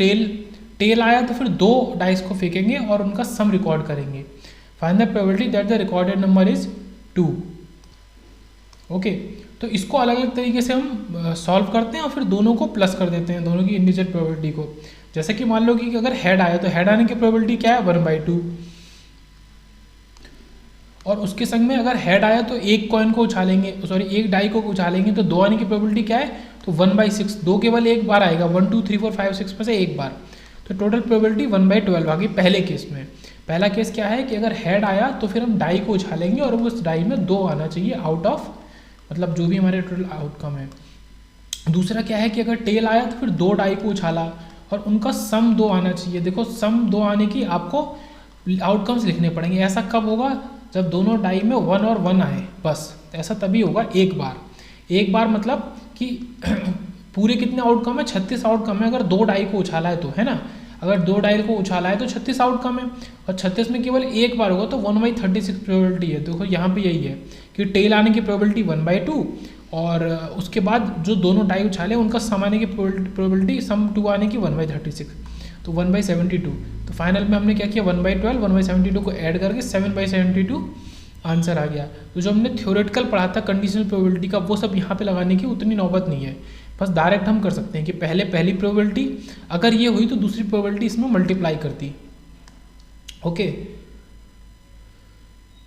tail आया तो फिर 2 डाइस को फेंकेंगे और उनका सम रिकॉर्ड करेंगे। Find the probability that the recorded number is 2। Okay, तो इसको अलग अलग तरीके से हम सॉल्व करते हैं और फिर दोनों को प्लस कर देते हैं, दोनों की इंडिविजुअल प्रोबेबिलिटी को। जैसे कि मान लो कि अगर हेड आया तो हेड आने की प्रोबेबिलिटी क्या है, 1/2, और उसके संग में अगर हेड आया तो एक कॉइन को उछालेंगे, सॉरी एक डाई को उछालेंगे, तो 2 आने की प्रोबेबिलिटी क्या है, तो 1/6, 2 केवल एक बार आएगा, 1 2 3 4 5 6 में से एक बार, तो टोटल प्रोबेबिलिटी 1/12 आ गई पहले केस में। पहला केस क्या है कि अगर हेड आया तो फिर हम डाई को उछालेंगे और उस डाई में 2 आना चाहिए आउट ऑफ, मतलब जो भी हमारे टोटल आउटकम है। दूसरा क्या है कि अगर टेल आया तो फिर 2 डाई को उछाला और उनका सम 2 आना चाहिए। देखो सम 2 आने की आपको आउटकम्स लिखने पड़ेंगे। ऐसा कब होगा, जब दोनों डाई में 1 और 1 आए, बस ऐसा तभी होगा एक बार। एक बार मतलब कि पूरे कितने आउटकम है, 36 आउटकम है अगर 2 डाई को उछाला है तो, है ना। अगर 2 डाई को उछाला है तो 36 आउटकम है, और 36 में केवल एक बार होगा तो 1/36 प्रोबेबिलिटी है। देखो यहाँ पे यही है कि टेल आने की प्रोबेबिलिटी 1/2, और उसके बाद जो दोनों डाई उछाले उनका सम आने की प्रोबेबिलिटी सम 2 आने की 1/36, तो 1/72। तो फाइनल में हमने क्या किया, 1/12 1/72 को ऐड करके 7/72 आंसर आ गया। तो जो हमने थ्योरेटिकल पढ़ा था कंडीशनल प्रोबेबिलिटी का, वो सब यहाँ पे लगाने की उतनी नौबत नहीं है, बस डायरेक्ट हम कर सकते हैं कि पहले पहली प्रोबेबिलिटी अगर ये हुई तो दूसरी प्रोबेबिलिटी इसमें मल्टीप्लाई करती। ओके,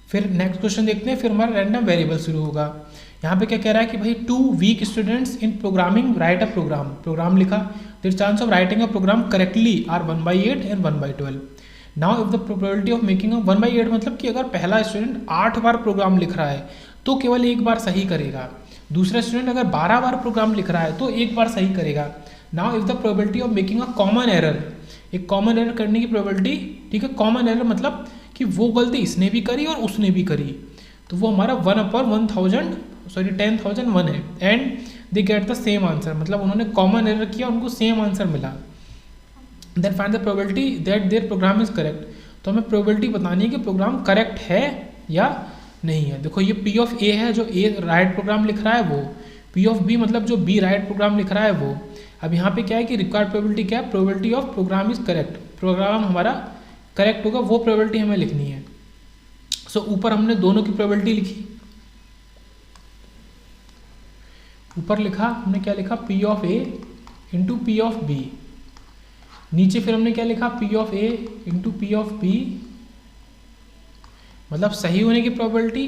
फिर नेक्स्ट क्वेश्चन देखते हैं। फिर हमारा रैंडम वेरिएबल शुरू होगा। यहाँ पे क्या कह रहा है कि भाई 2 weak students in programming write a program लिखा, there chance of writing a program correctly are 1/8 and 1/12। Now if the probability of making a 1/8 मतलब कि अगर पहला स्टूडेंट 8 बार प्रोग्राम लिख रहा है तो केवल एक बार सही करेगा, दूसरा स्टूडेंट अगर 12 बार प्रोग्राम लिख रहा है तो एक बार सही करेगा। Now if the probability of making a common error, एक कॉमन एरर करने की प्रोबेबिलिटी, ठीक है, कॉमन एरर मतलब कि वो गलती इसने भी करी और उसने भी करी, तो वो हमारा 10,001 है, and they get the same answer, मतलब उन्होंने कॉमन एरर किया, उनको सेम आंसर मिला। Then find the probability that their program is correct, तो हमें प्रोबेबिलिटी बतानी है कि प्रोग्राम करेक्ट है या नहीं है। देखो ये P ऑफ A है, जो A राइट प्रोग्राम लिख रहा है वो, P ऑफ B मतलब जो B राइट प्रोग्राम लिख रहा है वो। अब यहाँ पे क्या है कि रिक्वायर्ड प्रोबेबिलिटी क्या है, probability of program is correct, program हमारा करेक्ट होगा वो प्रोबेबिलिटी हमें लिखनी है। सो ऊपर हमने दोनों की प्रोबेबिलिटी लिखी, ऊपर लिखा हमने क्या लिखा, P of A into P of B, नीचे फिर हमने क्या लिखा, P of A into P of B, मतलब सही होने की प्रोबेबिलिटी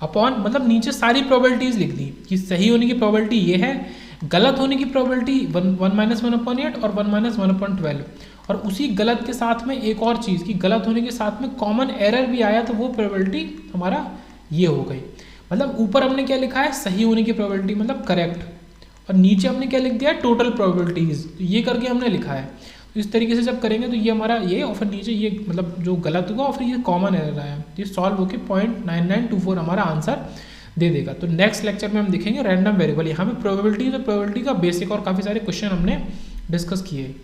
अपॉन, मतलब नीचे सारी प्रोबेबिलिटीज लिख दी कि सही होने की प्रोबेबिलिटी ये है, गलत होने की प्रोबेबिलिटी 1-1/8 और 1-1/12, और उसी गलत के साथ में एक और चीज़ कि गलत होने के साथ में कॉमन एरर भी आया तो वो प्रोबेबिलिटी हमारा ये हो गई। मतलब ऊपर हमने क्या लिखा है, सही होने की प्रोबेबिलिटी मतलब करेक्ट, और नीचे हमने क्या लिख दिया, टोटल प्रोबेबिलिटीज़, तो ये करके हमने लिखा है। तो इस तरीके से जब करेंगे तो ये हमारा ये, और फिर नीचे ये मतलब जो गलत होगा और फिर ये कॉमन एरर आया, ये सॉल्व होकर 0.9924 हमारा आंसर दे देगा। तो नेक्स्ट लेक्चर में हम देखेंगे रैंडम वेरिएबल। यहाँ पे प्रोबेबिलिटी, तो प्रोबेबिलिटी का बेसिक और काफ़ी सारे क्वेश्चन हमने डिस्कस किए।